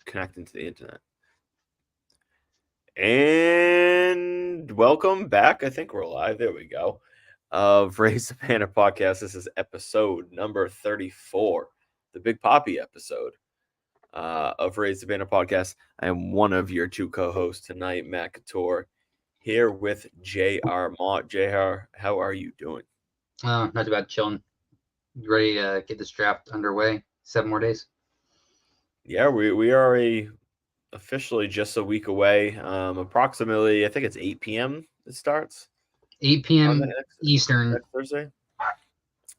connecting to the internet. And welcome back. I think we're live. There we go. Of Raise the Banner podcast. This is episode number 34, the Big Poppy episode of Raise the Banner podcast. I am one of your two co-hosts tonight, Matt Couture, here with J.R. Mott. J.R., how are you doing? Not too bad, chilling. Ready to get this draft underway. 7 more days. Yeah, we are officially just a week away. Approximately, I think it's 8 p.m. it starts. 8 p.m. Eastern. Next Thursday.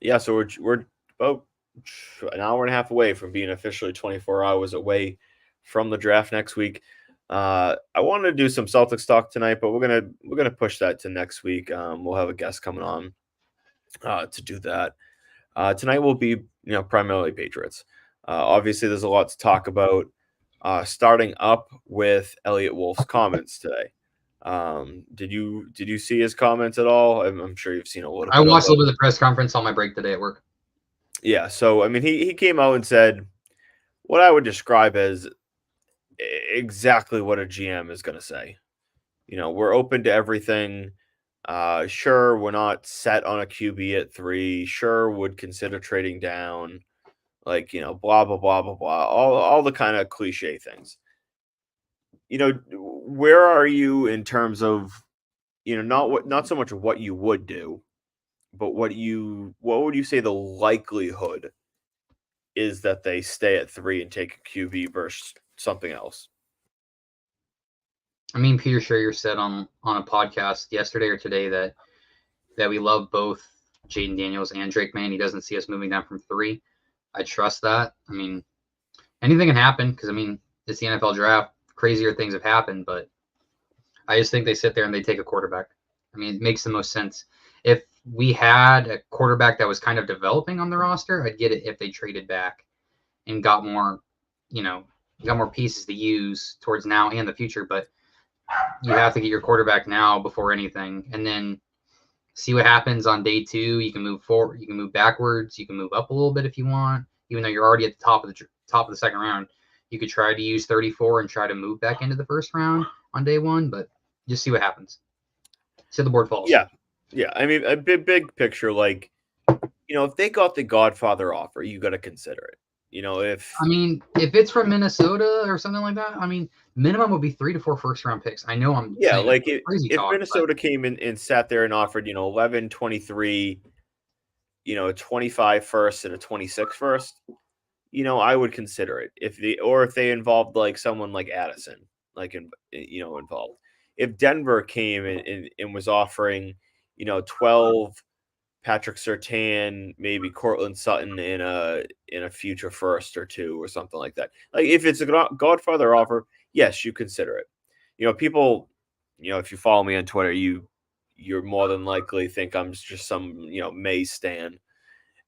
Yeah, so we're about an hour and a half away from being officially 24 hours away from the draft next week. I wanted to do some Celtics talk tonight, but we're gonna push that to next week. We'll have a guest coming on to do that. Tonight will be primarily Patriots. Obviously, there's a lot to talk about. Starting up with Elliot Wolf's comments today. Did you see his comments at all? I'm sure you've seen a little bit. I watched a little bit of the press conference on my break today at work. Yeah, so I mean, he came out and said what I would describe as exactly what a GM is going to say. We're open to everything. Sure, we're not set on a QB at 3. Sure, would consider trading down. Blah blah blah blah blah. All the kind of cliche things. Where are you in terms of, not so much what you would do, but what would you say the likelihood is that they stay at 3 and take a QB versus something else? I mean, Peter Schrager said on a podcast yesterday or today that we love both Jaden Daniels and Drake May. He doesn't see us moving down from 3. I trust that. I mean, anything can happen because, I mean, it's the NFL draft. Crazier things have happened, but I just think they sit there and they take a quarterback. I mean, it makes the most sense. If we had a quarterback that was kind of developing on the roster, I'd get it if they traded back and got more pieces to use towards now and the future. But you have to get your quarterback now before anything, and then see what happens on day 2. You can move forward, you can move backwards, you can move up a little bit if you want. Even though you're already at the top of the second round, you could try to use 34 and try to move back into the first round on day 1, but just see what happens. See the board falls. Yeah. I mean, a big picture, if they got the Godfather offer, you got to consider it. If it's from Minnesota or something like that, I mean, minimum would be 3 to 4 first-round picks. I know I'm if Minnesota came in and sat there and offered 11, 23, a 25 first and a 26 first, I would consider it. If they involved someone like Addison, involved. If Denver came and was offering 12 Patrick Surtain, maybe Cortland Sutton in a future first or 2 or something like that. If it's a Godfather offer, yes, you consider it. People, if you follow me on Twitter, you're more than likely think I'm just some May stan,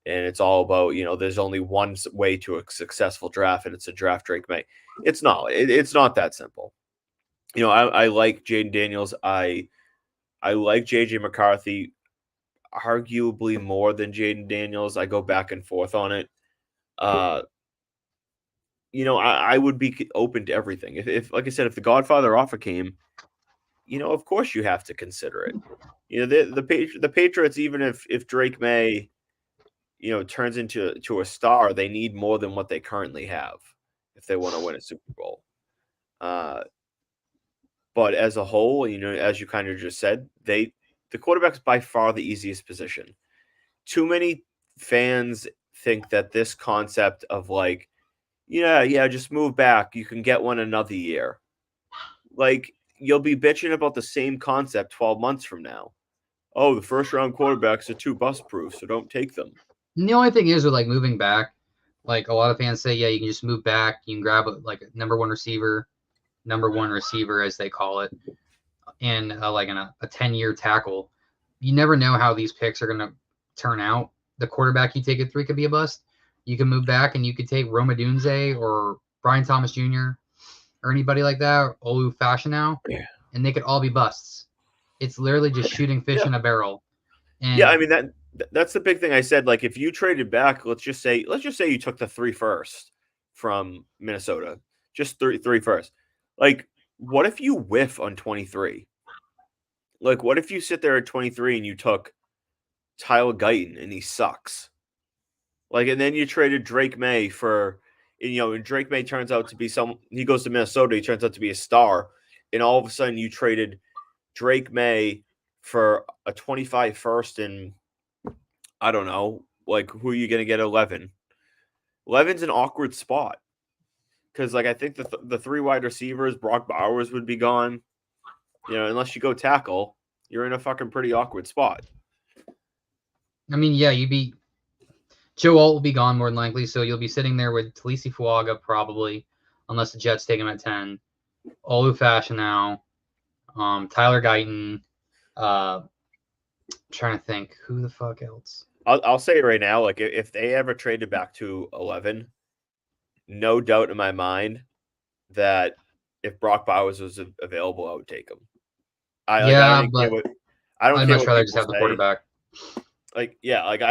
and it's all about there's only one way to a successful draft, and it's a draft Drake May. It's not. It's not that simple. I like Jaden Daniels. I like JJ McCarthy arguably more than Jaden Daniels. I go back and forth on it. I would be open to everything. If like I said, if the Godfather offer came, of course you have to consider it. The Patriots, even if Drake May, turns into a star, they need more than what they currently have if they want to win a Super Bowl. But as a whole, as you kind of just said, the quarterback's by far the easiest position. Too many fans think that this concept of just move back, you can get one another year. You'll be bitching about the same concept 12 months from now. Oh, the first round quarterbacks are too bust proof, so don't take them. And the only thing is with moving back, a lot of fans say, yeah, you can just move back. You can grab a number one receiver as they call it, and a 10-year tackle. You never know how these picks are going to turn out. The quarterback you take at 3 could be a bust. You can move back and you could take Rome Odunze or Brian Thomas Jr. or anybody like that, Olu Fashionow, and they could all be busts. It's literally just shooting fish in a barrel. And I mean that's the big thing I said. If you traded back, let's just say you took the 3 first from Minnesota, Just three first. Like, what if you whiff on 23? Like, what if you sit there at 23 and you took Tyler Guyton and he sucks? Like, and then you traded Drake May for, and Drake May turns out to be he goes to Minnesota, he turns out to be a star. And all of a sudden you traded Drake May for a 25 first and I don't know, like, who are you going to get 11? 11's an awkward spot. Because, like, I think the three wide receivers, Brock Bowers would be gone. Unless you go tackle, you're in a fucking pretty awkward spot. I mean, yeah, Joe Alt will be gone more than likely, so you'll be sitting there with Talisi Fuaga probably, unless the Jets take him at 10. Olu Fashionow, Tyler Guyton. Trying to think who the fuck else. I'll say it right now. Like, if they ever traded back to 11, no doubt in my mind that if Brock Bowers was available, I would take him. I don't care what I'd much rather just people have the say. quarterback. Like, yeah, like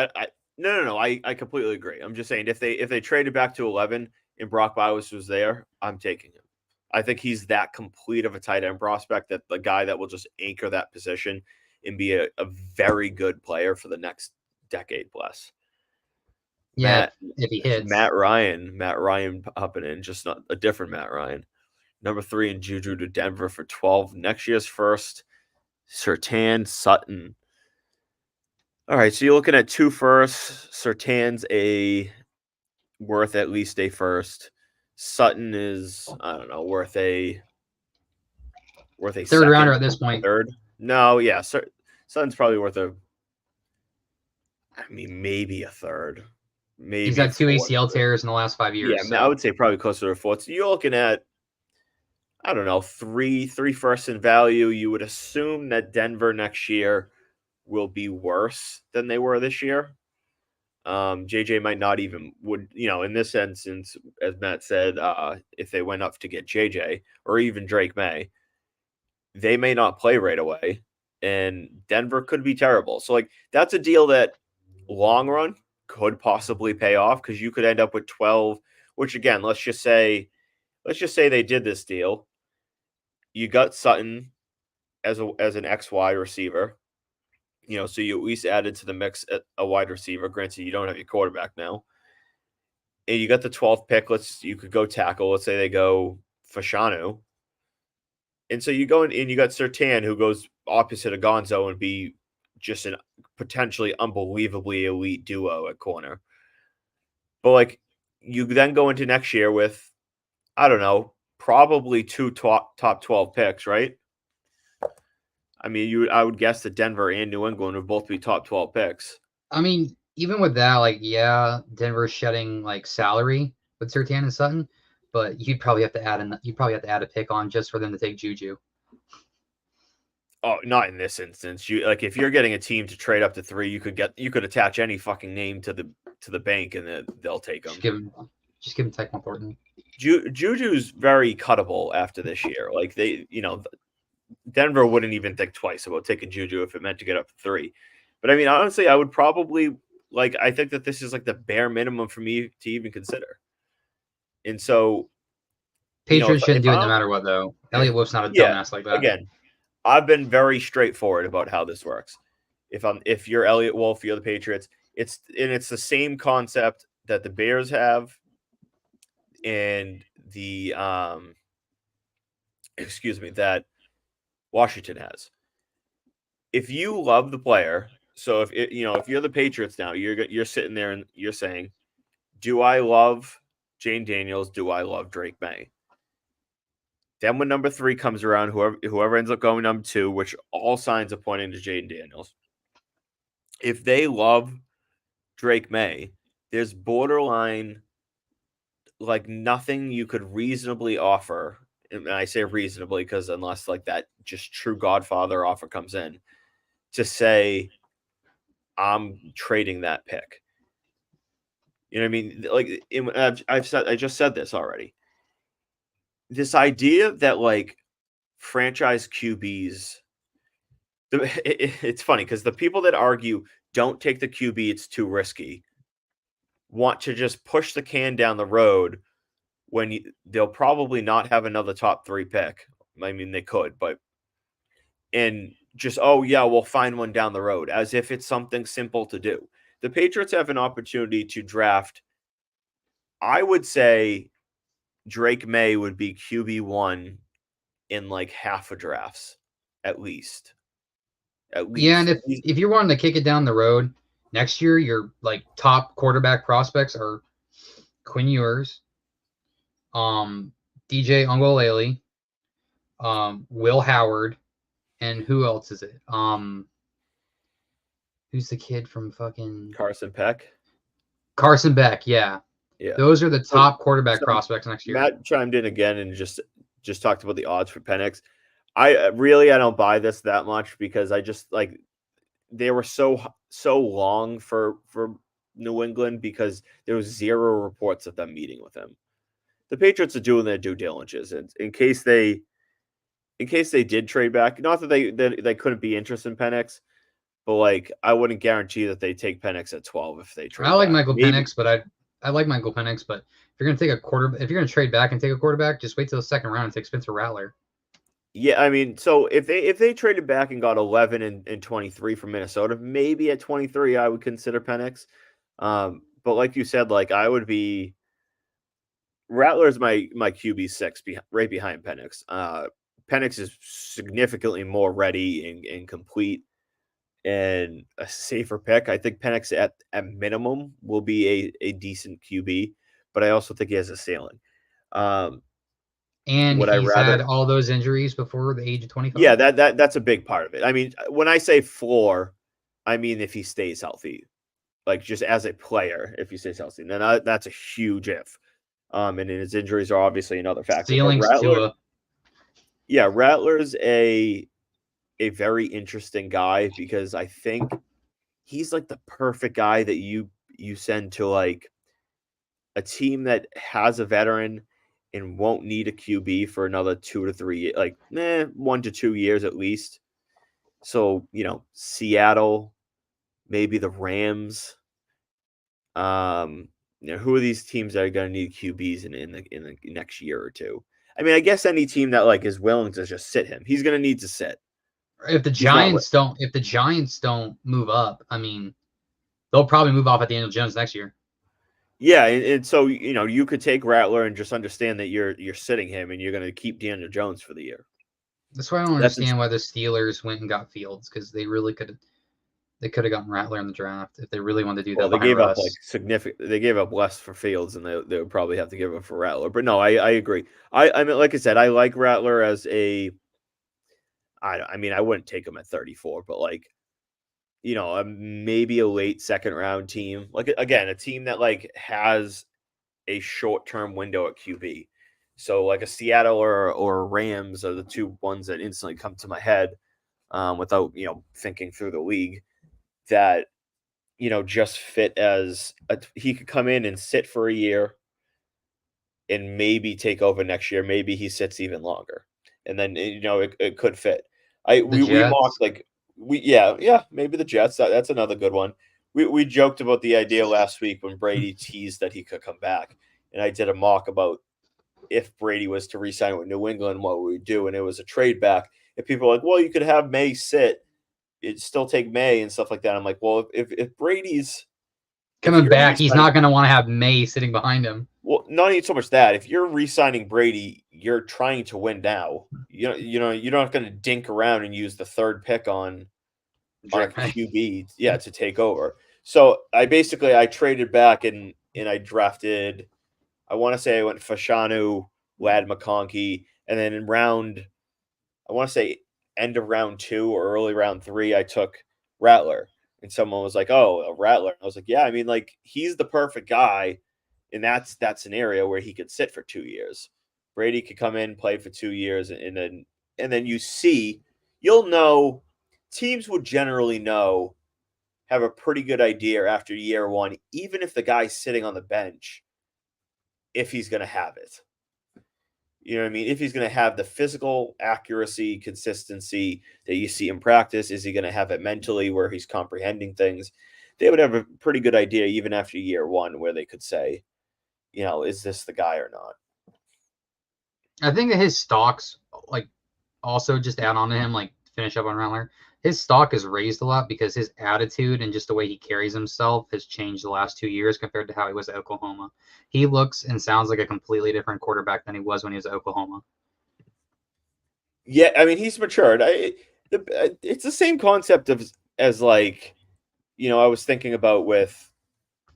no, I completely agree. I'm just saying if they traded back to 11 and Brock Bowers was there, I'm taking him. I think he's that complete of a tight end prospect that the guy that will just anchor that position and be a very good player for the next decade plus. Yeah, if he hits. Matt Ryan popping in, just not a different Matt Ryan. Number 3 in Juju to Denver for 12. Next year's first, Surtain, Sutton. All right, so you're looking at 2 firsts. Surtain's worth at least a first. Sutton is, I don't know, worth a third second, rounder at this point. Third? No, yeah, Sutton's probably worth maybe a third. Maybe he's had 2 ACL tears in the last 5 years. Yeah, so. I would say probably closer to a fourth. So you're looking at, I don't know, three firsts in value. You would assume that Denver next year will be worse than they were this year. JJ might not even in this instance, as Matt said, if they went up to get JJ or even Drake May, they may not play right away, and Denver could be terrible. So, like, that's a deal that long run could possibly pay off because you could end up with 12, which again, let's just say they did this deal. You got Sutton as an XY receiver. So you at least added to the mix a wide receiver. Granted, you don't have your quarterback now. And you got the 12th pick. You could go tackle. Let's say they go Fashanu. And so you go in and you got Surtain, who goes opposite of Gonzo and be just an potentially unbelievably elite duo at corner. But, like, you then go into next year with, I don't know, probably 2 top 12 picks, right? I mean, I would guess that Denver and New England would both be top 12 picks. I mean, even with that, like, yeah, Denver's shedding like salary with Surtain and Sutton, but you'd probably have to add a pick on just for them to take Juju. Oh, not in this instance. If you're getting a team to trade up to 3, you could attach any fucking name to the bank and they'll take them. Just give him Tyquan Thornton. Juju's very cuttable after this year. Like, Denver wouldn't even think twice about taking Juju if it meant to get up to 3. But I mean, honestly, I would probably I think that this is like the bare minimum for me to even consider. And so Patriots shouldn't do it no matter what, though. Elliott Wolf's not a dumbass like that. Again, I've been very straightforward about how this works. If you're Elliott Wolf, you're the Patriots. It's the same concept that the Bears have and the that Washington has. If you love the player, so if you're the Patriots now, you're sitting there and you're saying, do I love Jane Daniels? Do I love Drake May? Then when number 3 comes around, whoever ends up going number 2, which all signs are pointing to Jane Daniels, if they love Drake May, there's borderline like nothing you could reasonably offer. And I say reasonably because unless like that just true Godfather offer comes in to say, I'm trading that pick. You know what I mean? Like, I just said this already. This idea that like franchise QBs, it's funny because the people that argue don't take the QB, it's too risky, want to just push the can down the road they'll probably not have another top 3 pick. I mean, they could, but and just, oh yeah, we'll find one down the road, as if it's something simple to do. The Patriots have an opportunity to draft. I would say Drake May would be QB1 in like half of drafts, at least. At Yeah, and least. if you're wanting to kick it down the road next year, your like top quarterback prospects are Quinn Ewers, DJ Ungolele, Will Howard, and who else is it? Who's the kid from fucking Carson Peck. Carson Beck? Yeah, Yeah. those are the So, top quarterback so prospects next year. Matt chimed in again and just talked about the odds for Penix. I don't buy this that much because I just like they were so long for New England because there was zero reports of them meeting with him. The Patriots are doing their due diligence in case they did trade back. Not that they couldn't be interested in Penix, but like I wouldn't guarantee that they take Penix at 12 if they trade. I like back. Michael Maybe. Penix, but I like Michael Penix, but if you're gonna take if you're gonna trade back and take a quarterback, just wait till the second round and take Spencer Rattler. Yeah, I mean, so if they traded back and got 11 and 23 from Minnesota, maybe at 23 I would consider Penix. But like you said, like I would be Rattler's my QB6 right behind Penix. Penix is significantly more ready and complete and a safer pick. I think Penix at minimum will be a decent QB, but I also think he has a ceiling. And Would I he's had rather? all those injuries before the age of 25. Yeah, that's a big part of it. I mean, when I say floor, I mean if he stays healthy, like just as a player, if he stays healthy, then that's a huge if. And his injuries are obviously another factor. But Ceilings Tua. Yeah, Rattler's a very interesting guy because I think he's like the perfect guy that you send to like a team that has a veteran and won't need a QB for another 2 to 3 like 1 to 2 years at least. So, Seattle, maybe the Rams. Who are these teams that are going to need QBs in the next year or two? I mean, I guess any team that like is willing to just sit him, he's going to need to sit. If the Giants don't move up, I mean, they'll probably move off at Daniel Jones next year. Yeah, and so you could take Rattler and just understand that you're sitting him and you're going to keep Daniel Jones for the year. That's why I don't understand why the Steelers went and got Fields because they really could have gotten Rattler in the draft if they really wanted to do that. Well, they gave up like significant. They gave up less for Fields, and they would probably have to give up for Rattler. But no, I agree. I mean, like I said, I like Rattler as a. I mean, I wouldn't take him at 34, but like, maybe a late second round team. Like again, a team that like has a short term window at QB. So like a Seattle or Rams are the two ones that instantly come to my head, without thinking through the league. That just fit as he could come in and sit for a year and maybe take over next year. Maybe he sits even longer, and then it could fit. We mocked like maybe the Jets. That's another good one. We joked about the idea last week when Brady teased that he could come back, and I did a mock about if Brady was to re-sign with New England, what we would do, and it was a trade back. And people are like, well, you could have May sit, it still take May and stuff like that. I'm like, well, if Brady's coming back, he's not going to want to have May sitting behind him. Well, not even so much that. If you're re-signing Brady, you're trying to win now. You're not going to dink around and use the third pick on a QB, to take over. So I traded back and I drafted. I want to say I went Fashanu, Lad McConkey, and then in I want to say end of round 2 or early round 3, I took Rattler. And someone was like, "Oh, a Rattler." I was like, "Yeah, I mean, like he's the perfect guy." And that's that scenario where he could sit for 2 years. Brady could come in, play for 2 years, and then you'll know. Teams would generally have a pretty good idea after year 1, even if the guy's sitting on the bench, if he's going to have it. You know what I mean? If he's going to have the physical accuracy, consistency that you see in practice, is he going to have it mentally where he's comprehending things? They would have a pretty good idea even after year 1 where they could say, is this the guy or not? I think that his stocks, like, also just add on to him, like, finish up on Rattler. His stock is raised a lot because his attitude and just the way he carries himself has changed the last 2 years compared to how he was at Oklahoma. He looks and sounds like a completely different quarterback than he was when he was at Oklahoma. Yeah, I mean he's matured. It's the same concept of as like I was thinking about with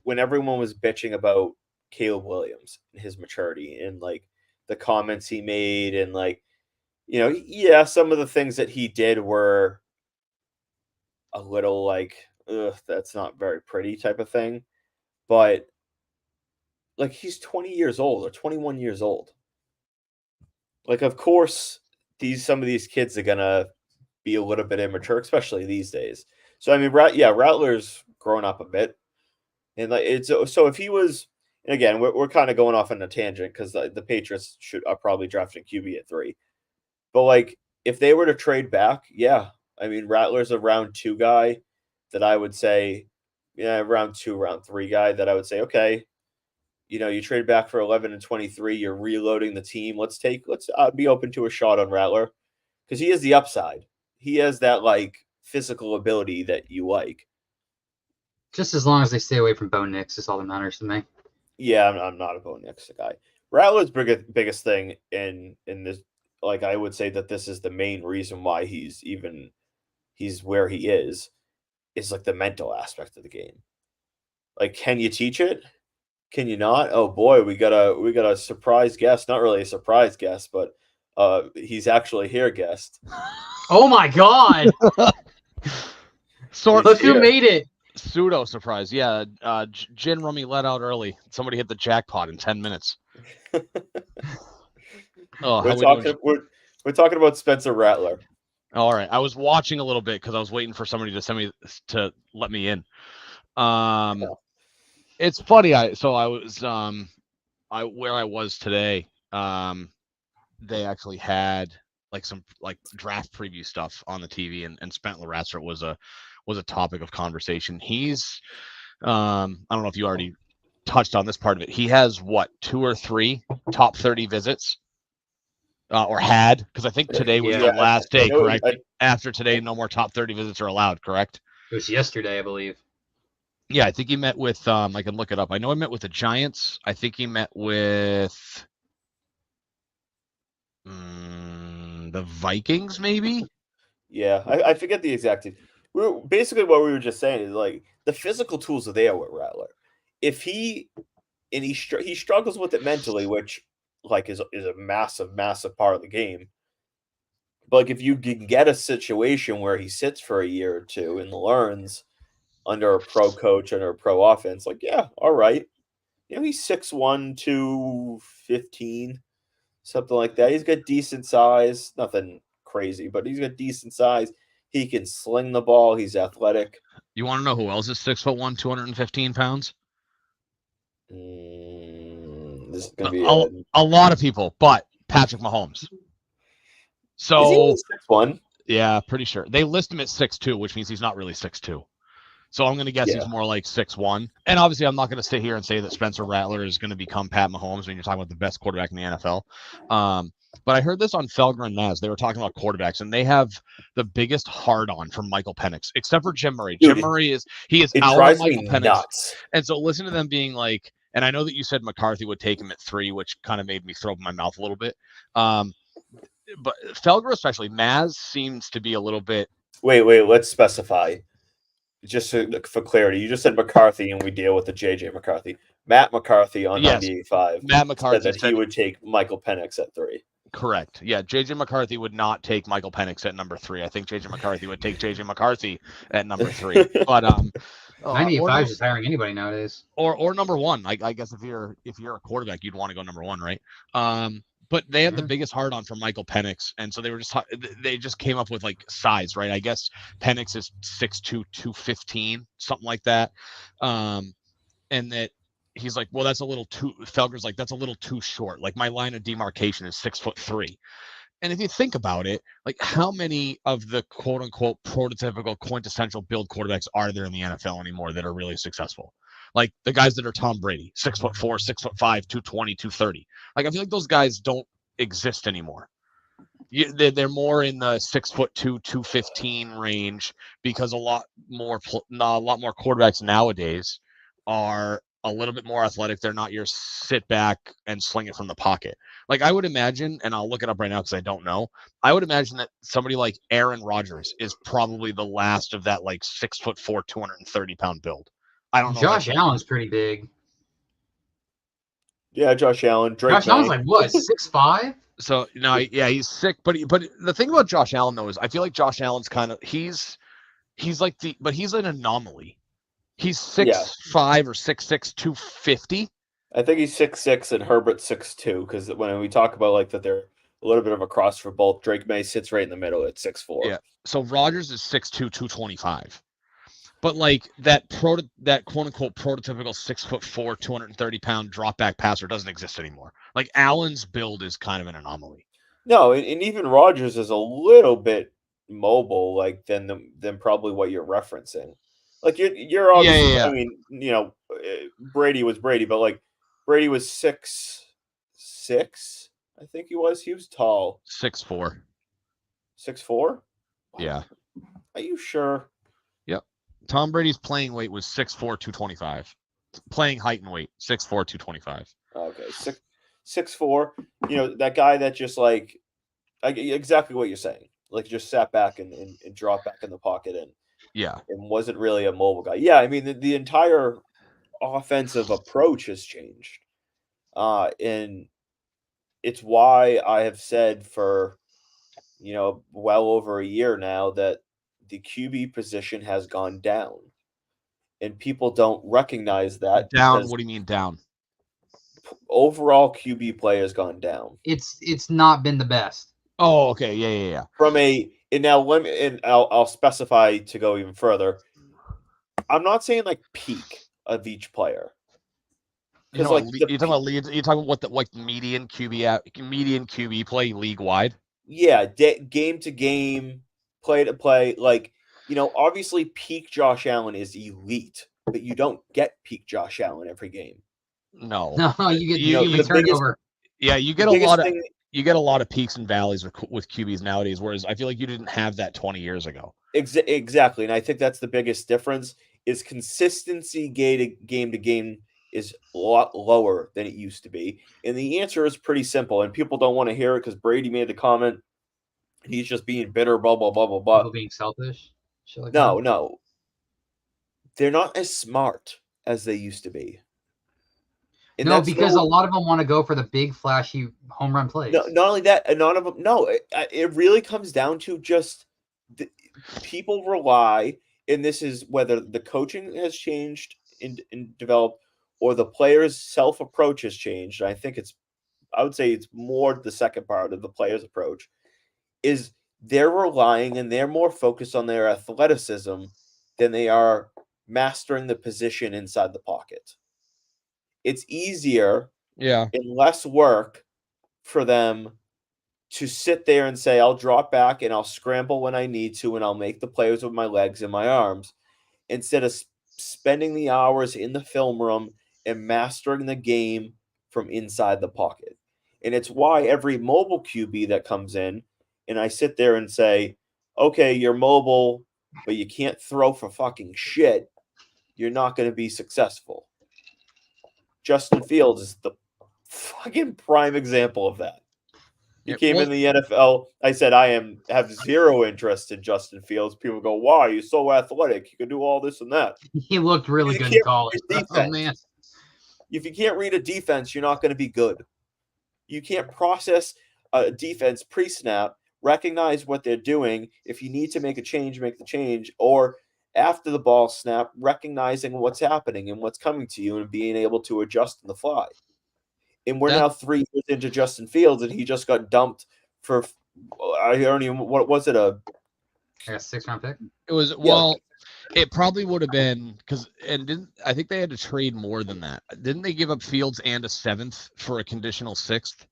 when everyone was bitching about Caleb Williams and his maturity and like the comments he made and like yeah, some of the things that he did were a little like, ugh, that's not very pretty type of thing. But like he's 20 years old or 21 years old. Like of course some of these kids are gonna be a little bit immature, especially these days. So I mean, Rattler's grown up a bit, and like it's so if he was, and again, we're kind of going off on a tangent because the Patriots are probably drafting QB at 3, but like if they were to trade back, yeah, I mean Rattler's a round 2 guy that I would say, yeah, round 2, round 3 guy that I would say, okay, you trade back for 11 and 23, you're reloading the team. Let's be open to a shot on Rattler because he has the upside. He has that like physical ability that you like. Just as long as they stay away from Bo Nix is all that matters to me. Yeah, I'm not a Bo Nix guy. Rattler's biggest thing in this, like I would say that this is the main reason why he's where he is like the mental aspect of the game. Like, can you teach it? Can you not? Oh boy, we got a surprise guest. Not really a surprise guest, but he's actually here guest. Oh my god! Sort Look of who made it! pseudo surprise. Yeah, gin rummy let out early. Somebody hit the jackpot in 10 minutes. Oh, how we doing? We're talking about Spencer Rattler. All right, I was watching a little bit because I was waiting for somebody to let me in. It's funny. I was where I was today. They actually had like some like draft preview stuff on the TV, and Spencer Rattler was a topic of conversation. He's I don't know if you already touched on this part of it. He has what 2 or 3 top 30 visits. Or had, because I think today was the last day, correct? After today, no more top 30 visits are allowed, correct? It was yesterday, I believe. Yeah, I think he met with, I can look it up. I know he met with the Giants. I think he met with the Vikings, maybe? Yeah, I forget the exact. Basically what we were just saying is like the physical tools are there with Rattler. If he struggles with it mentally, which like is a massive part of the game. But like if you can get a situation where he sits for a year or two and learns under a pro coach, under a pro offense, like yeah, all right. He's 6'1", 215, something like that. He's got decent size, nothing crazy, but he's got decent size. He can sling the ball. He's athletic. You want to know who else is 6'1", 215 pounds? This is gonna be a lot of people, but Patrick Mahomes. So is he 6'1"? Yeah, pretty sure they list him at 6'2", which means he's not really 6'2". So I'm going to guess he's more like 6'1". And obviously, I'm not going to sit here and say that Spencer Rattler is going to become Pat Mahomes when you're talking about the best quarterback in the NFL. But I heard this on Felger and Naz. They were talking about quarterbacks, and they have the biggest hard-on for Michael Penix, except for Jim Murray. Dude, Jim Murray is out on Michael Penix. Nuts. And so listen to them being like, and I know that you said McCarthy would take him at 3, which kind of made me throw up my mouth a little bit. But Felger especially, Maz seems to be a little bit. Wait, let's specify. Just for clarity, you just said McCarthy, and we deal with the JJ McCarthy. Matt McCarthy on 98.5. Matt McCarthy said that he would take Michael Penix at 3. Correct. Yeah, JJ McCarthy would not take Michael Penix at number 3. I think JJ McCarthy would take JJ McCarthy at number 3. But 98.5 is just hiring anybody nowadays. Or number 1. I guess if you're a quarterback, you'd want to go number 1, right? But they had the biggest hard on for Michael Penix, and so they just came up with like size, right? I guess Penix is 6'2", 215, something like that, and that he's like, well, that's a little too. Felger's like, that's a little too short. Like my line of demarcation is 6'3". And if you think about it, like how many of the quote unquote prototypical quintessential build quarterbacks are there in the NFL anymore that are really successful? Like the guys that are Tom Brady, 6'4", 6'5", 220, 230. Like I feel like those guys don't exist anymore. They're more in the 6'2", 215 range because a lot more quarterbacks nowadays are a little bit more athletic. They're not your sit back and sling it from the pocket. Like I would imagine, and I'll look it up right now because I don't know. I would imagine that somebody like Aaron Rodgers is probably the last of that like 6'4", 230-pound build. I don't know. Josh Allen's pretty big. Yeah, Josh Allen. Drake Josh Allen's May. like what, 6'5"? So no, yeah, he's sick, but the thing about Josh Allen though is I feel like Josh Allen's kind of he's like but he's an anomaly. He's 6'5" or 6'6", 250. I think he's 6'6" and Herbert's 6'2", because when we talk about like that they're a little bit of a cross for both, Drake May sits right in the middle at 6'4". Yeah. So Rodgers is 6'2", 225. But like that quote unquote prototypical 6'4", 230-pound drop back passer doesn't exist anymore. Like Allen's build is kind of an anomaly. No, and even Rodgers is a little bit mobile, like than probably what you're referencing. Like you're obviously, Yeah. I mean, Brady was Brady, but like Brady was 6'6", I think he was. He was tall. 6'4". 6'4"? Yeah. Are you sure? Yep. Tom Brady's playing weight was 6'4", 225. Playing height and weight, 6'4", 225. Okay, 6'4". That guy that just like exactly what you're saying. Like just sat back and dropped back in the pocket and wasn't really a mobile guy. Yeah, I mean the entire offensive approach has changed. And it's why I have said for well over a year now that the QB position has gone down. And people don't recognize that. Down? What do you mean down? Overall QB play has gone down. It's not been the best. Oh, okay. Yeah. I'll specify to go even further. I'm not saying like peak of each player. Because you're talking about what the like median QB play league wide. Yeah, game to game, play to play. Like obviously peak Josh Allen is elite, but you don't get peak Josh Allen every game. No, you get turnover. You get a lot of peaks and valleys with QBs nowadays, whereas I feel like you didn't have that 20 years ago. Exactly, and I think that's the biggest difference is consistency game to game is a lot lower than it used to be. And the answer is pretty simple, and people don't want to hear it because Brady made the comment. He's just being bitter, blah, blah, blah, blah, blah. People being selfish? No. They're not as smart as they used to be. And no, because a lot of them want to go for the big, flashy home run plays. No, not only that, none of them. No, it really comes down to just people rely, and this is whether the coaching has changed and developed or the player's self-approach has changed. I would say it's more the second part of the player's approach, is they're relying and they're more focused on their athleticism than they are mastering the position inside the pocket. It's easier and less work for them to sit there and say, I'll drop back and I'll scramble when I need to and I'll make the plays with my legs and my arms, instead of spending the hours in the film room and mastering the game from inside the pocket. And it's why every mobile QB that comes in, and I sit there and say, okay, you're mobile, but you can't throw for fucking shit, you're not going to be successful. Justin Fields is the fucking prime example of that. He came in the NFL. I said, have zero interest in Justin Fields. People go, why? He's so athletic. He can do all this and that. He looked really good in college. Oh, man. If you can't read a defense, you're not going to be good. You can't process a defense pre-snap, recognize what they're doing. If you need to make a change, make the change. Or after the ball snap, recognizing what's happening and what's coming to you and being able to adjust on the fly. And we're now 3 years into Justin Fields, and he just got dumped for, I don't even, what was it? A 6th-round pick? It was, it probably would have been, I think they had to trade more than that. Didn't they give up Fields and a 7th for a conditional 6th?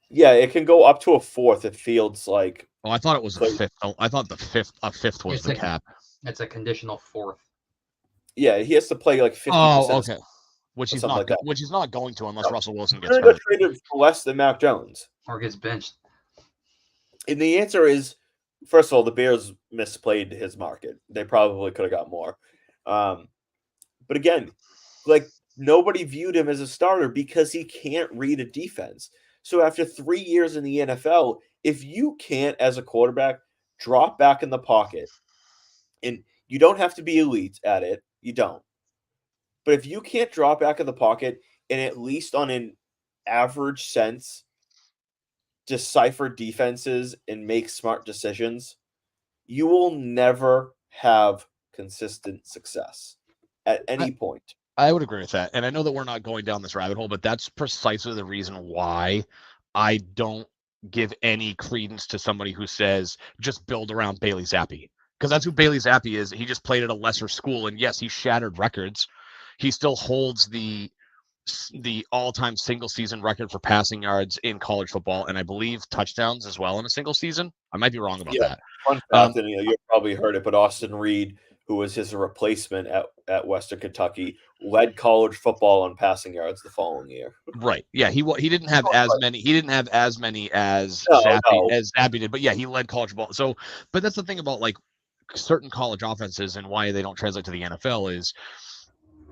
Yeah, it can go up to a 4th if Fields like. Oh, I thought it was a 5th. I thought a 5th was the cap. It's a conditional 4th. Yeah, he has to play like 50%. Oh, okay. which or he's something not like that. which he's not going to unless Russell Wilson gets They're going hurt. to trade him for less than Mac Jones. Or gets benched. And the answer is, first of all, the Bears misplayed his market. They probably could have got more. But again, like nobody viewed him as a starter because he can't read a defense. So after 3 years in the NFL, if you can't, as a quarterback, drop back in the pocket, and you don't have to be elite at it, you don't. But if you can't drop back in the pocket and at least on an average sense decipher defenses and make smart decisions, you will never have consistent success at any point. I would agree with that. And I know that we're not going down this rabbit hole, but that's precisely the reason why I don't give any credence to somebody who says just build around Bailey Zappi. Because that's who Bailey Zappi is. He just played at a lesser school. And yes, he shattered records. He still holds the all-time single season record for passing yards in college football, and I believe touchdowns as well in a single season. I might be wrong about that. Fun fact, and you've probably heard it, but Austin Reed, who was his replacement at Western Kentucky, led college football on passing yards the following year. Right. Yeah. He didn't have as many. He didn't have as many as Zappi did. But yeah, he led college football. So, but that's the thing about like certain college offenses and why they don't translate to the NFL is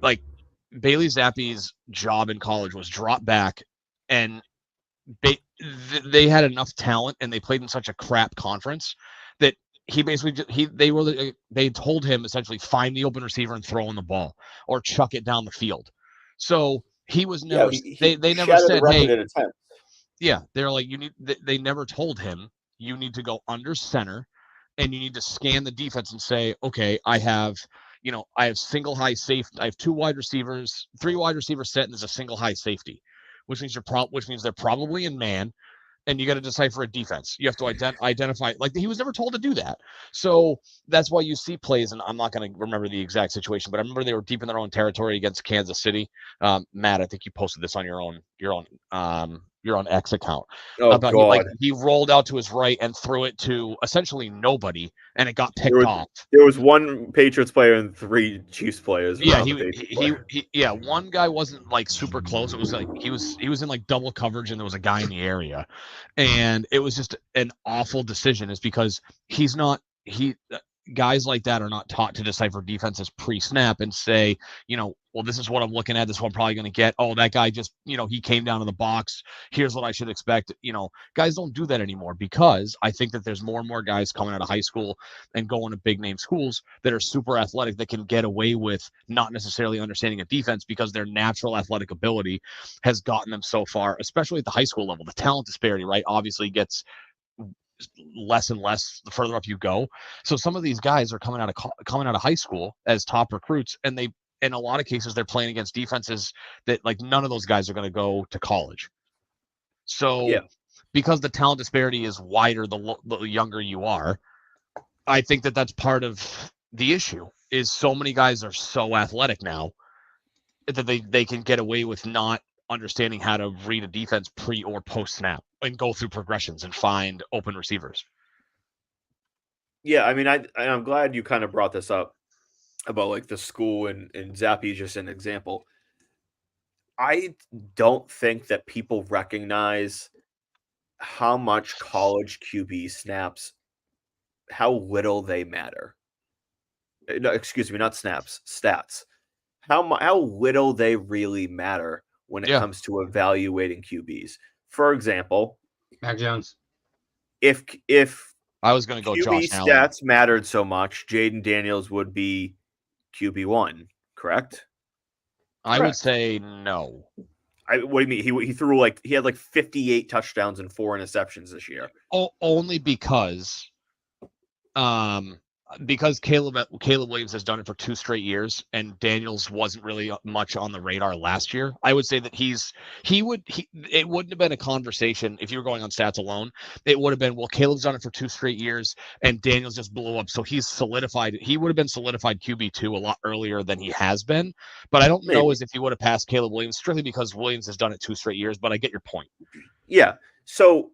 like Bailey Zappi's job in college was drop back, and they had enough talent and they played in such a crap conference that he basically they told him essentially find the open receiver and throw in the ball or chuck it down the field. So he was never they never said, hey, yeah, they're like they never told him you need to go under center and you need to scan the defense and say, okay, I have single high safety. I have 2 wide receivers, 3 wide receivers set, and there's a single high safety, which means they're probably in man, and you got to decipher a defense. You have to identify. Like he was never told to do that. So that's why you see plays, and I'm not going to remember the exact situation, but I remember they were deep in their own territory against Kansas City. Matt, I think you posted this on your own X account. He rolled out to his right and threw it to essentially nobody, and it got picked off. There was 1 Patriots player and 3 Chiefs players. Yeah, one guy wasn't like super close. It was like he was in like double coverage, and there was a guy in the area, and it was just an awful decision. Is because guys like that are not taught to decipher defenses pre-snap and say, well, this is what I'm looking at. This is what I'm probably going to get. Oh, that guy just, he came down to the box. Here's what I should expect. Guys don't do that anymore because I think that there's more and more guys coming out of high school and going to big name schools that are super athletic that can get away with not necessarily understanding a defense because their natural athletic ability has gotten them so far, especially at the high school level. The talent disparity, right, obviously gets less and less the further up you go. So some of these guys are coming out of high school as top recruits, and they, in a lot of cases, they're playing against defenses that like none of those guys are going to go to college. So because the talent disparity is wider the younger you are, I think that that's part of the issue. Is so many guys are so athletic now that they can get away with not understanding how to read a defense pre or post snap and go through progressions and find open receivers. Yeah, I mean, I'm glad you kind of brought this up about like the school and Zappi is just an example. I don't think that people recognize how much college QB snaps, how little they matter. No, excuse me, not snaps, stats. How little they really matter when it comes to evaluating QBs. For example, Mac Jones. If I was going to go QB Josh Allen. stats mattered so much, Jaden Daniels would be QB1, correct? I would say no. What do you mean? He had like 58 touchdowns and 4 interceptions this year. Only because Caleb Williams has done it for 2 straight years, and Daniels wasn't really much on the radar last year. I would say that it wouldn't have been a conversation if you were going on stats alone. It would have been, well, Caleb's done it for 2 straight years, and Daniels just blew up, so he's solidified. He would have been solidified QB2 a lot earlier than he has been, but I don't know as if he would have passed Caleb Williams strictly because Williams has done it 2 straight years. But I get your point. Yeah. So.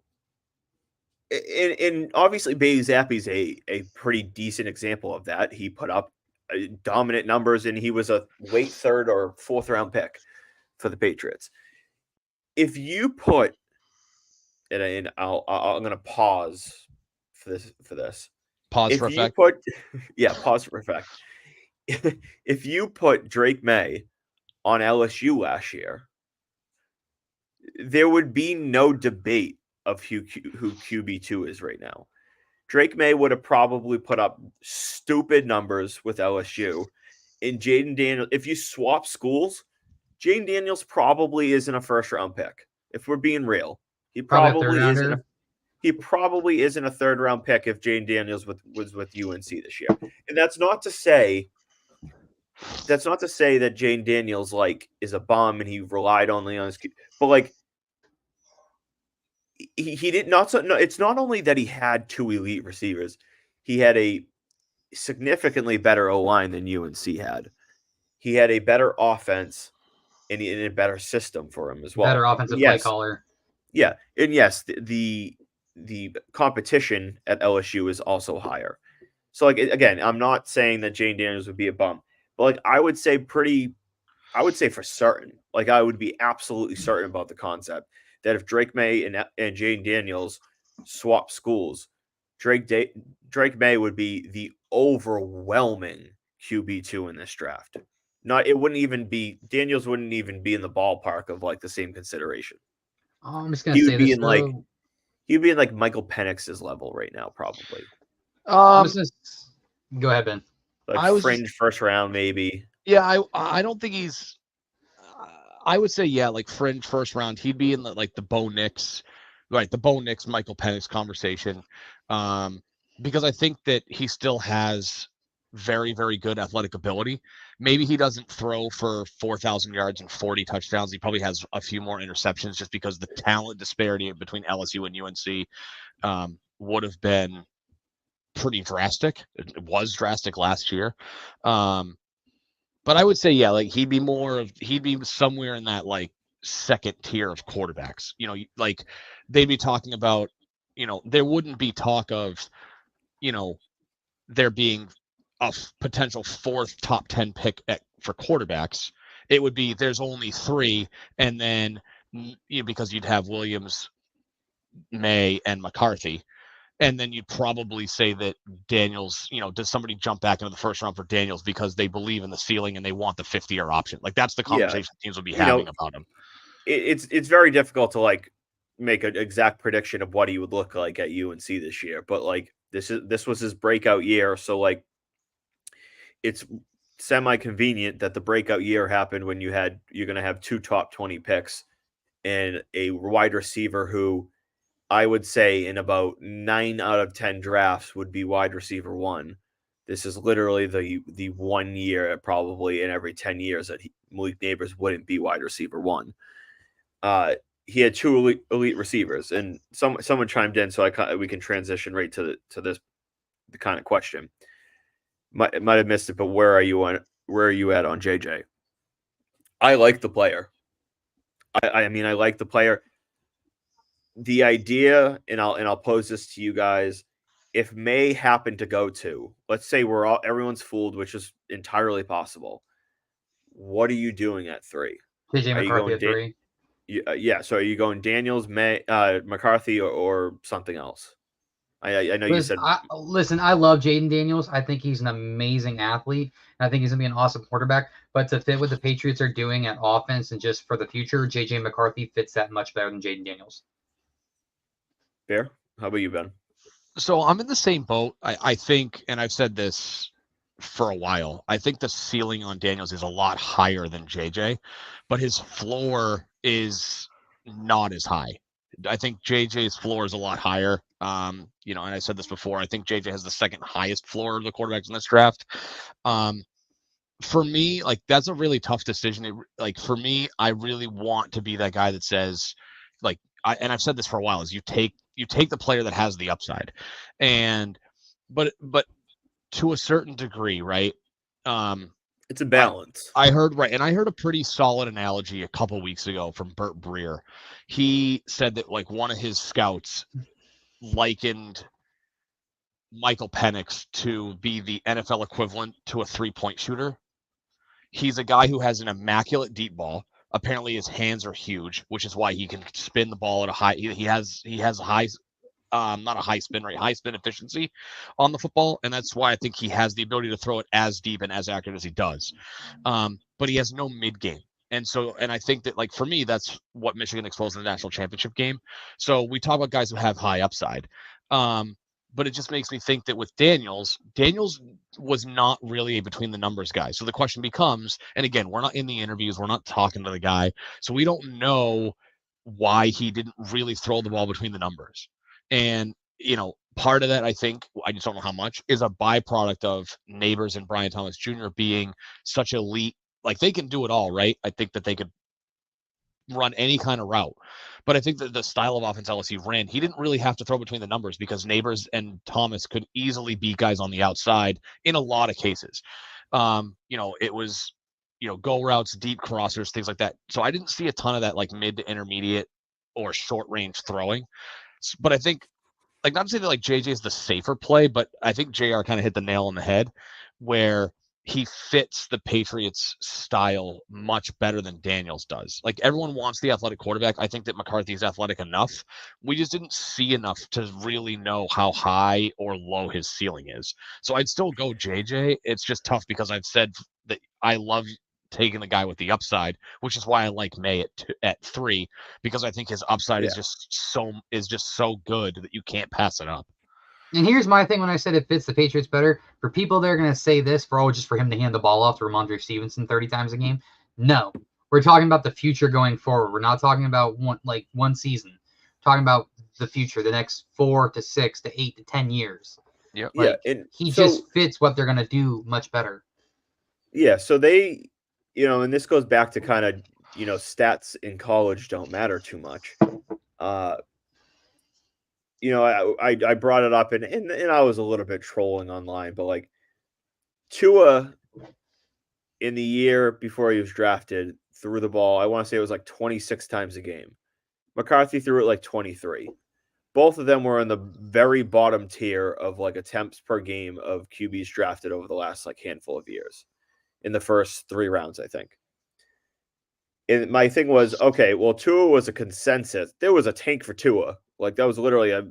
And obviously Bailey Zappi's a pretty decent example of that. He put up dominant numbers, and he was a late 3rd or 4th round pick. for the Patriots. If you put, and I'm going to pause for this. Pause for If you effect. put, yeah, pause for effect. If you put Drake May on LSU last year, there would be no debate of who QB2 is right now. Drake May would have probably put up stupid numbers with LSU. And Jaden Daniels, if you swap schools, Jaden Daniels probably isn't a first round pick. If we're being real, he Probably a third probably isn't. rounder. He probably isn't a third round pick if Jaden Daniels was with UNC this year. And that's not to say that Jaden Daniels like is a bum and he relied only on his, but like he did not. So, no, it's not only that he had two elite receivers; he had a significantly better O line than UNC had. He had a better offense and a better system for him as well. Better offensive play caller. Yeah, and yes, the competition at LSU is also higher. So like again, I'm not saying that Jane Daniels would be a bum, but like I would say for certain, like I would be absolutely certain about the concept that if Drake May and Jane Daniels swap schools, Drake May would be the overwhelming QB2 in this draft. It wouldn't even be Daniels wouldn't even be in the ballpark of like the same consideration. I'm just gonna say this though. He'd be in like Michael Penix's level right now, probably. Go ahead, Ben. Like fringe first round, maybe. Yeah, I don't think he's. I would say like fringe first round. He'd be in the Bo Nix, right? The Bo Nix Michael Penix conversation, because I think that he still has very, very good athletic ability. Maybe he doesn't throw for 4,000 yards and 40 touchdowns. He probably has a few more interceptions just because the talent disparity between LSU and UNC would have been pretty drastic. It was drastic last year. But I would say, like he'd be somewhere in that like second tier of quarterbacks. Like they'd be talking about, there wouldn't be talk of, there being a potential fourth top 10 pick for quarterbacks. It would be there's only three, and then because you'd have Williams, May, and McCarthy. And then you'd probably say that Daniels, does somebody jump back into the first round for Daniels because they believe in the ceiling and they want the 50-year option? Like that's the conversation teams will be having about him. It's very difficult to like make an exact prediction of what he would look like at UNC this year, but like this was his breakout year, so like it's semi-convenient that the breakout year happened when you're going to have two top 20 picks and a wide receiver who I would say in about 9 out of 10 drafts would be wide receiver one. This is literally the 1 year probably in every 10 years that Malik Neighbors wouldn't be wide receiver one. He had two elite receivers, and someone chimed in, so we can transition right to the kind of question. Might have missed it, but where are you at on JJ? I like the player. I mean, I like the player. The idea, and I'll pose this to you guys: if May happened to go to, let's say everyone's fooled, which is entirely possible. What are you doing at 3? JJ McCarthy at 3. Yeah. So are you going Daniels, May, McCarthy, or something else? I know you said. Listen, I love Jaden Daniels. I think he's an amazing athlete, and I think he's gonna be an awesome quarterback. But to fit what the Patriots are doing at offense and just for the future, JJ McCarthy fits that much better than Jaden Daniels. Fair. How about you, Ben? So I'm in the same boat. I think, and I've said this for a while, I think the ceiling on Daniels is a lot higher than JJ, but his floor is not as high. I think JJ's floor is a lot higher. And I said this before, I think JJ has the second highest floor of the quarterbacks in this draft. For me, like that's a really tough decision. For me, I really want to be that guy that says, like, and I've said this for a while, is you take the player that has the upside, but to a certain degree, right? It's a balance. I heard a pretty solid analogy a couple weeks ago from Burt Breer. He said that like one of his scouts likened Michael Penix to be the NFL equivalent to a 3-point shooter. He's a guy who has an immaculate deep ball, Apparently his hands are huge, which is why he can spin the ball at a high. He has a high, not a high spin rate, high spin efficiency on the football, and that's why I think he has the ability to throw it as deep and as accurate as he does. But he has no mid game. And I think that, like, for me, that's what Michigan exposed in the national championship game. So we talk about guys who have high upside. But it just makes me think that with Daniels was not really a between the numbers guy. So the question becomes, and again, we're not in the interviews, we're not talking to the guy, so we don't know why he didn't really throw the ball between the numbers. And part of that, I think, I just don't know how much, is a byproduct of Neighbors and Brian Thomas Jr. being such elite. Like, they can do it all, right? I think that they could run any kind of route. But I think that the style of offense LSU ran, he didn't really have to throw between the numbers because Neighbors and Thomas could easily beat guys on the outside in a lot of cases. It was, go routes, deep crossers, things like that. So I didn't see a ton of that, like, mid to intermediate or short range throwing. But I think, like, not to say that, like, JJ is the safer play, but I think JR kind of hit the nail on the head where he fits the Patriots style much better than Daniels does. Like, everyone wants the athletic quarterback. I think that McCarthy's athletic enough. We just didn't see enough to really know how high or low his ceiling is. So I'd still go JJ. It's just tough because I've said that I love taking the guy with the upside, which is why I like May at 3, because I think his upside is just so good that you can't pass it up. And here's my thing when I said it fits the Patriots better. For people, they're going to say this just for him to hand the ball off to Ramondre Stevenson 30 times a game. No. We're talking about the future going forward. We're not talking about one season. We're talking about the future, the next 4 to 6 to 8 to 10 years. Yeah. He just fits what they're going to do much better. Yeah, so they, and this goes back to kind of, stats in college don't matter too much. I brought it up and I was a little bit trolling online, but like Tua in the year before he was drafted threw the ball, I want to say it was like 26 times a game. McCarthy threw it like 23. Both of them were in the very bottom tier of like attempts per game of QBs drafted over the last like handful of years in the first 3 rounds, I think. And my thing was, okay, well, Tua was a consensus. There was a tank for Tua. Like, that was literally a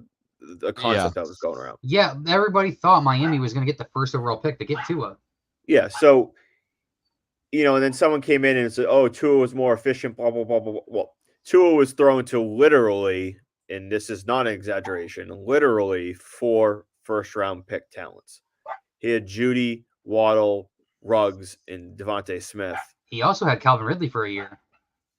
concept that was going around. Yeah, everybody thought Miami was going to get the first overall pick to get Tua. Yeah, so, and then someone came in and said, oh, Tua was more efficient, blah, blah, blah, blah. Well, Tua was thrown to literally, and this is not an exaggeration, literally 4 first-round pick talents. He had Judy, Waddle, Ruggs, and Devontae Smith. He also had Calvin Ridley for a year.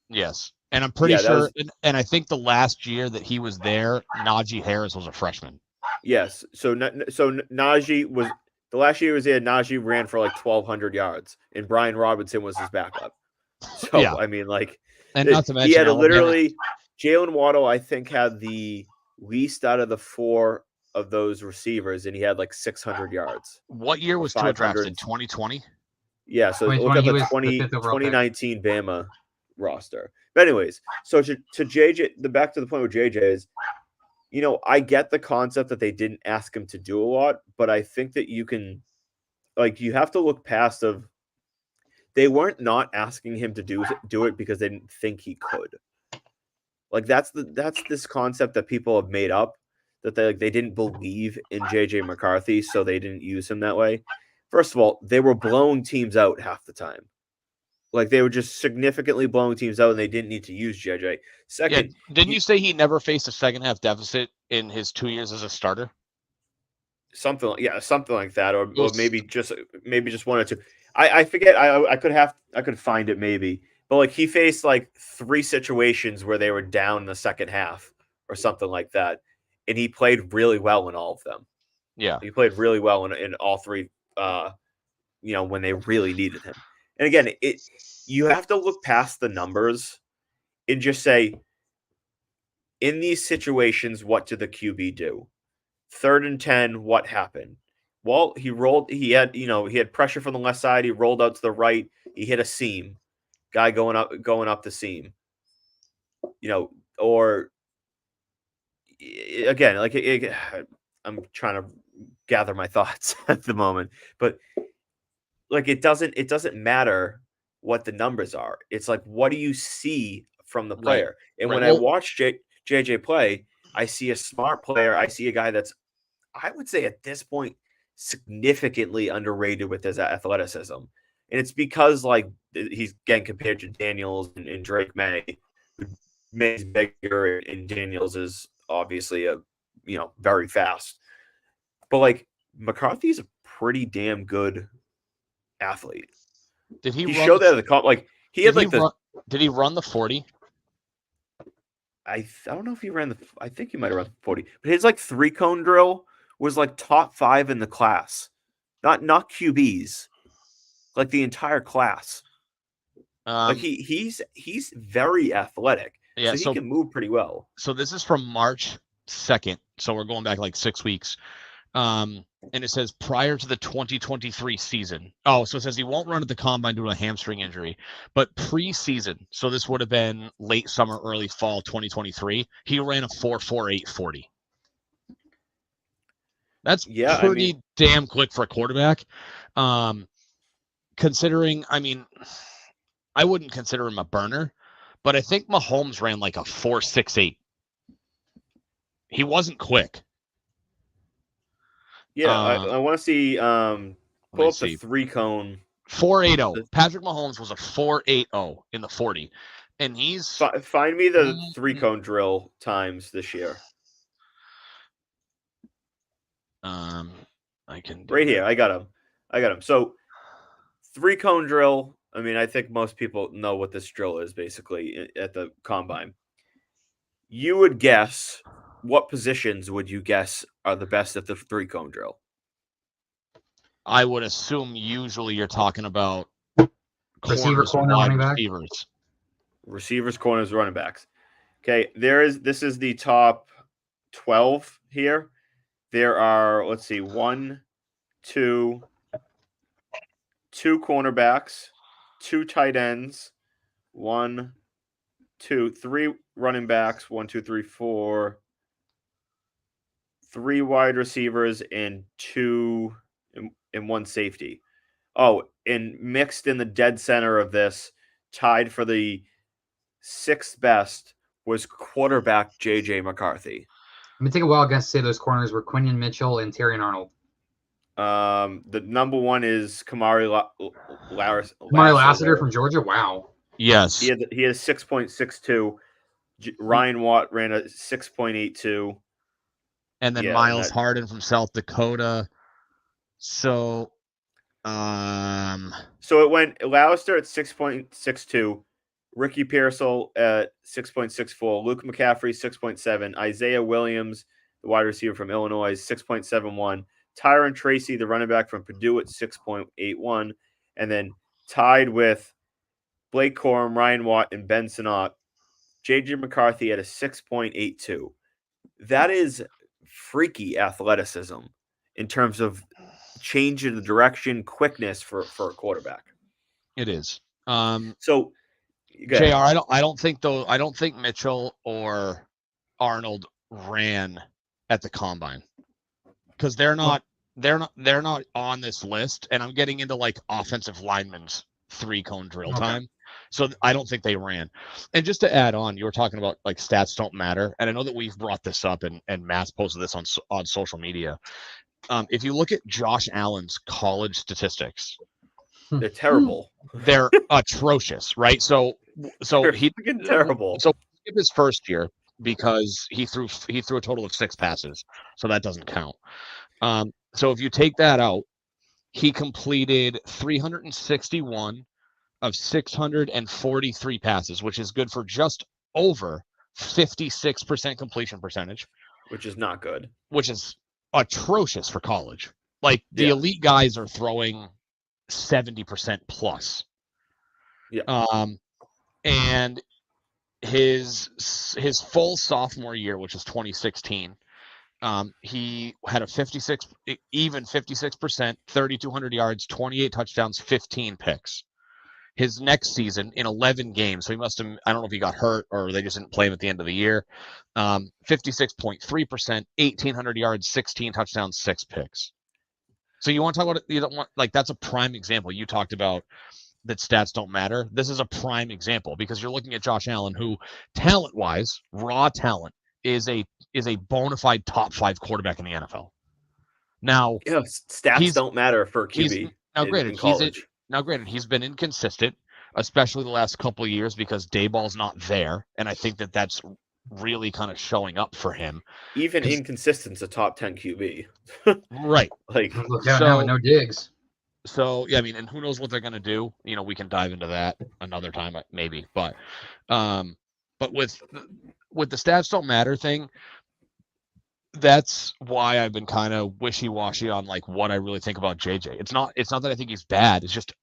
Yes. And I'm pretty sure, and I think the last year that he was there, Najee Harris was a freshman. Yes. So Najee was, the last year he was there, Najee ran for like 1,200 yards, and Brian Robinson was his backup. So, yeah. I mean, like, and not to mention, he had literally, Jalen Waddle, I think, had the least out of the 4 of those receivers, and he had like 600 yards. What year was Tua drafted? 2020? Yeah, so look at the 2019 Bama roster. But anyways, so to JJ, back to the point with JJ is, I get the concept that they didn't ask him to do a lot, but I think that you can, like, you have to look past of, they weren't not asking him to do it because they didn't think he could. Like, that's this concept that people have made up, that they didn't believe in JJ McCarthy, so they didn't use him that way. First of all, they were blowing teams out half the time. Like, they were just significantly blowing teams out, and they didn't need to use JJ. Second, didn't you say he never faced a second half deficit in his 2 years as a starter? Something like that, or maybe just 1 or 2. I forget. I could find it maybe, but like, he faced like 3 situations where they were down in the second half or something like that, and he played really well in all of them. Yeah, he played really well in all 3. When they really needed him. And again, you have to look past the numbers and just say, in these situations, what did the QB do? 3rd and 10, what happened? Well, he had pressure from the left side. He rolled out to the right. He hit a seam. Guy going up the seam. Or again, like, I'm trying to gather my thoughts at the moment, but like, it doesn't matter what the numbers are. It's like, what do you see from the Right. player? And Right. when I watch JJ play, I see a smart player. I see a guy that's, I would say at this point, significantly underrated with his athleticism. And it's because like he's getting compared to Daniels and Drake May. May's bigger and Daniels is obviously very fast. But like McCarthy's a pretty damn good athlete. Did he showed that at the comp, like he had like did he run the 40? I don't know if he ran the. I think he might have run 40, but his like 3-cone drill was like top 5 in the class, not QBs, like the entire class. Like he's very athletic, yeah, so he can move pretty well. So this is from March 2nd, so we're going back like 6 weeks. And it says prior to the 2023 season. Oh, so it says he won't run at the combine due to a hamstring injury, but preseason, so this would have been late summer, early fall 2023, he ran a 4.48 40. That's pretty damn quick for a quarterback. Considering, I mean, I wouldn't consider him a burner, but I think Mahomes ran like a 4.68. He wasn't quick. Yeah, I want to see pull up the 3-cone. 4.80. Patrick Mahomes was a 4.80 in the 40, and he's find me the 3-cone drill times this year. I can right here. I got him. So 3-cone drill. I mean, I think most people know what this drill is basically at the combine. You would guess, what positions would you guess are the best at the 3-cone drill? I would assume usually you're talking about receiver, corner, running back. Receivers, corners, running backs. Okay, this is the top 12 here. There are, let's see, 2 cornerbacks, 2 tight ends, 1, 2, 3 running backs, 1, 2, 3, 4, 3 wide receivers, and 2 and 1 safety. Oh, and mixed in the dead center of this, tied for the 6th best, was quarterback JJ McCarthy. Let me take a wild guess to say those corners were Quinion Mitchell and Terrion Arnold. The number 1 is Kamari Lassiter from Georgia. Wow. Yes. He had 6.62. Ryan Watt ran a 6.82. And then Miles Harden from South Dakota. So it went Lassiter at 6.62, Ricky Pearsall at 6.64, Luke McCaffrey 6.7, Isaiah Williams, the wide receiver from Illinois, 6.71, Tyron Tracy, the running back from Purdue, at 6.81, and then tied with Blake Corum, Ryan Watt, and Ben Sinnott, JJ McCarthy at a 6.82. That is freaky athleticism in terms of change in the direction, quickness for a quarterback. It is. So, JR, I don't think Mitchell or Arnold ran at the combine because they're not on this list, and I'm getting into like offensive linemen's 3-cone drill time. So I don't think they ran. And just to add on, you were talking about like stats don't matter, and I know that we've brought this up and Matt's posted this on social media. If you look at Josh Allen's college statistics, they're terrible. They're atrocious, right? So he terrible. So skip his first year because he threw a total of 6 passes, so that doesn't count. So if you take that out, he completed 361 of 643 passes, which is good for just over 56% completion percentage, which is not good. Which is atrocious for college. Like the elite guys are throwing 70% plus. Yeah. And his full sophomore year, which is 2016, he had a 56%, 3,200 yards, 28 touchdowns, 15 picks. His next season in 11 games, so he must have, I don't know if he got hurt or they just didn't play him at the end of the year, 56.3%, 1,800 yards, 16 touchdowns, 6 picks. So you want to talk about it? You don't want, like, that's a prime example. You talked about that stats don't matter, this is a prime example because you're looking at Josh Allen, who talent-wise, raw talent, is a bona fide top 5 quarterback in the NFL. Now, Stats don't matter for QB in college. Granted, he's been inconsistent, especially the last couple of years because Dayball's not there, and I think that's really kind of showing up for him. Even inconsistent's a top 10 QB. Right. Like, look out now with no Diggs. So yeah, I mean, and who knows what they're gonna do? You know, we can dive into that another time, maybe. But with the stats don't matter thing, that's why I've been kind of wishy-washy on like what I really think about JJ. It's not that I think he's bad. It's just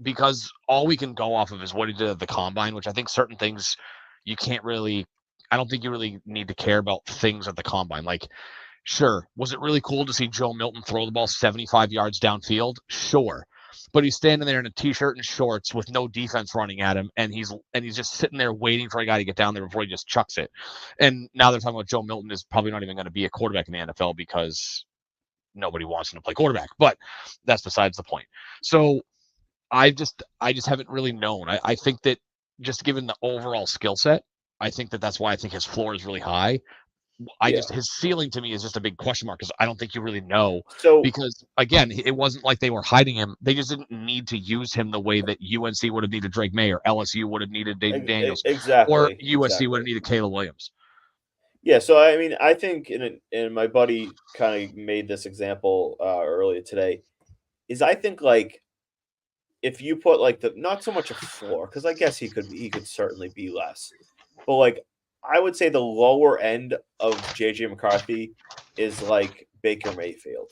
because all we can go off of is what he did at the combine, which I think certain things you can't really. I don't think you really need to care about things at the combine. Like, sure, was it really cool to see Joe Milton throw the ball 75 yards downfield? Sure. But he's standing there in a t-shirt and shorts with no defense running at him, and he's just sitting there waiting for a guy to get down there before he just chucks it. And now they're talking about Joe Milton is probably not even going to be a quarterback in the NFL because nobody wants him to play quarterback. But that's besides the point. So I just haven't really known. I think that just given the overall skill set, I think that's why I think his floor is really high. His ceiling to me is just a big question mark because I don't think you really know. So because again, it wasn't like they were hiding him. They just didn't need to use him the way that UNC would have needed Drake May or LSU would have needed Dayton Daniels, or USC would have needed Caleb Williams. Yeah, so I mean, I think, and my buddy kind of made this example earlier today, is I think like if you put like not so much a floor, because I guess he could certainly be less, but like I would say the lower end of JJ McCarthy is like Baker Mayfield,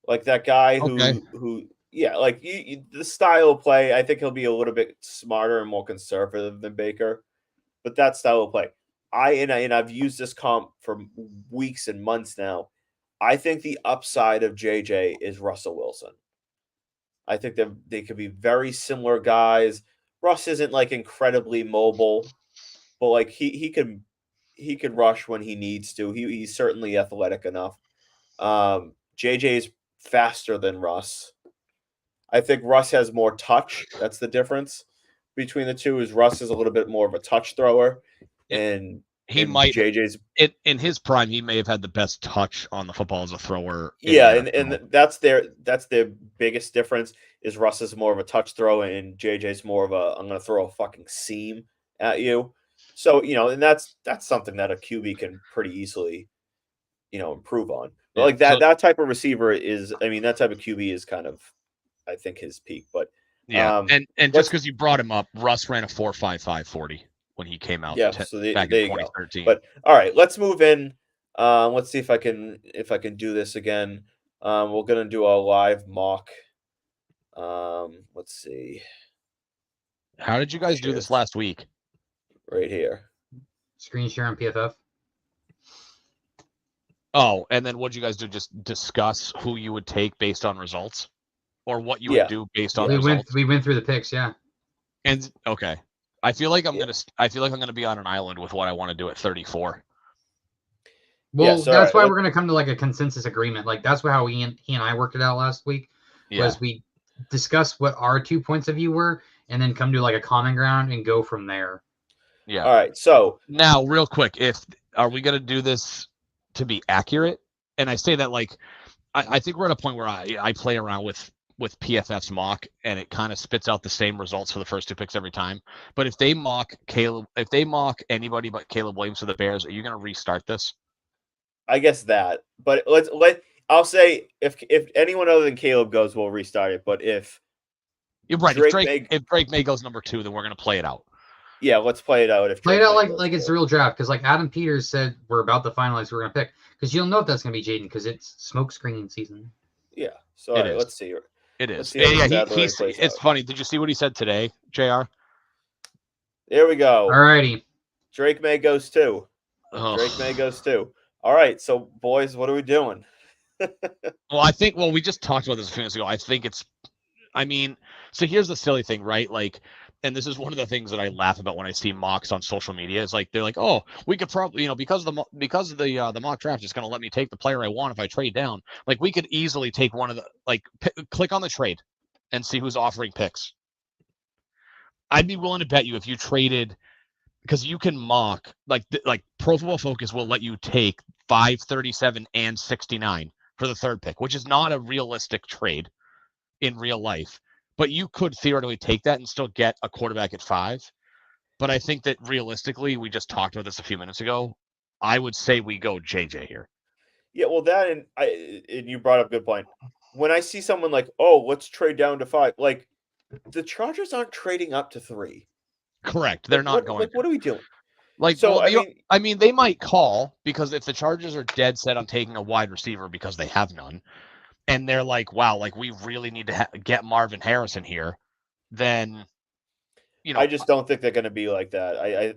like that guy who yeah, like the style of play. I think he'll be a little bit smarter and more conservative than Baker, but that style of play. I've used this comp for weeks and months now. I think the upside of JJ is Russell Wilson. I think that they could be very similar guys. Russ isn't like incredibly mobile, but like he could rush when he needs to. He's certainly athletic enough. JJ's faster than Russ. I think Russ has more touch. That's the difference between the two. Is Russ is a little bit more of a touch thrower, and JJ's in his prime, he may have had the best touch on the football as a thrower. Yeah, and that's their biggest difference. Is Russ is more of a touch thrower, and JJ's more of a I'm going to throw a fucking seam at you. So and that's something that a QB can pretty easily, improve on. But like that type of receiver is, I mean, that type of QB is kind of, I think, his peak. But yeah, and just because you brought him up, Russ ran a 4.55 40 when he came out. Yeah, so back in 2013. But all right, let's move in. Let's see if I can do this again. We're gonna do a live mock. Let's see. How did you guys do this last week? Right here. Screen share on PFF. Oh, and then what did you guys do? Just discuss who you would take based on results, or what you would do based on results. We went through the picks, yeah. And okay, I feel like I'm gonna be on an island with what I want to do at 34. Well, that's why we're gonna come to like a consensus agreement. Like that's how he and I worked it out last week. Was we discuss what our 2 points of view were, and then come to like a common ground and go from there. Yeah. All right. So now, real quick, are we gonna do this to be accurate? And I say that like I think we're at a point where I play around with PFF's mock, and it kind of spits out the same results for the first two picks every time. But if they mock anybody but Caleb Williams for the Bears, are you going to restart this? I guess that. But I'll say if anyone other than Caleb goes, we'll restart it. But if you're right, if Drake May goes number 2, then we're going to play it out. Yeah, let's play it out. Play it out like it's a real draft, because like Adam Peters said, we're about to finalize who we're going to pick, because you'll know if that's going to be Jaden, because it's smoke screening season. Yeah. So all right, let's see. It is. Yeah, it's funny. Did you see what he said today, JR? There we go. All righty. Drake May goes 2. Oh. Drake May goes 2. All right, so boys, what are we doing? Well, we just talked about this a few minutes ago. So here's the silly thing, right? Like, and this is one of the things that I laugh about when I see mocks on social media. Is like they're like, oh, we could probably, because of the mock draft, it's going to let me take the player I want if I trade down. Like we could easily take one of the click on the trade. and see who's offering picks. I'd be willing to bet you if you traded, because you can mock, like Pro Football Focus will let you take 537 and 69 for the third pick, which is not a realistic trade in real life. But you could theoretically take that and still get a quarterback at 5. But I think that realistically, we just talked about this a few minutes ago. I would say we go JJ here. Yeah, well, that and you brought up a good point. When I see someone like, oh, let's trade down to 5, like the Chargers aren't trading up to 3. Correct. They're not going. What are we doing? Like, So well, I mean, they might call, because if the Chargers are dead set on taking a wide receiver because they have none, and they're like, wow, like we really need to get Marvin Harrison here, then, I just don't think they're going to be like that. I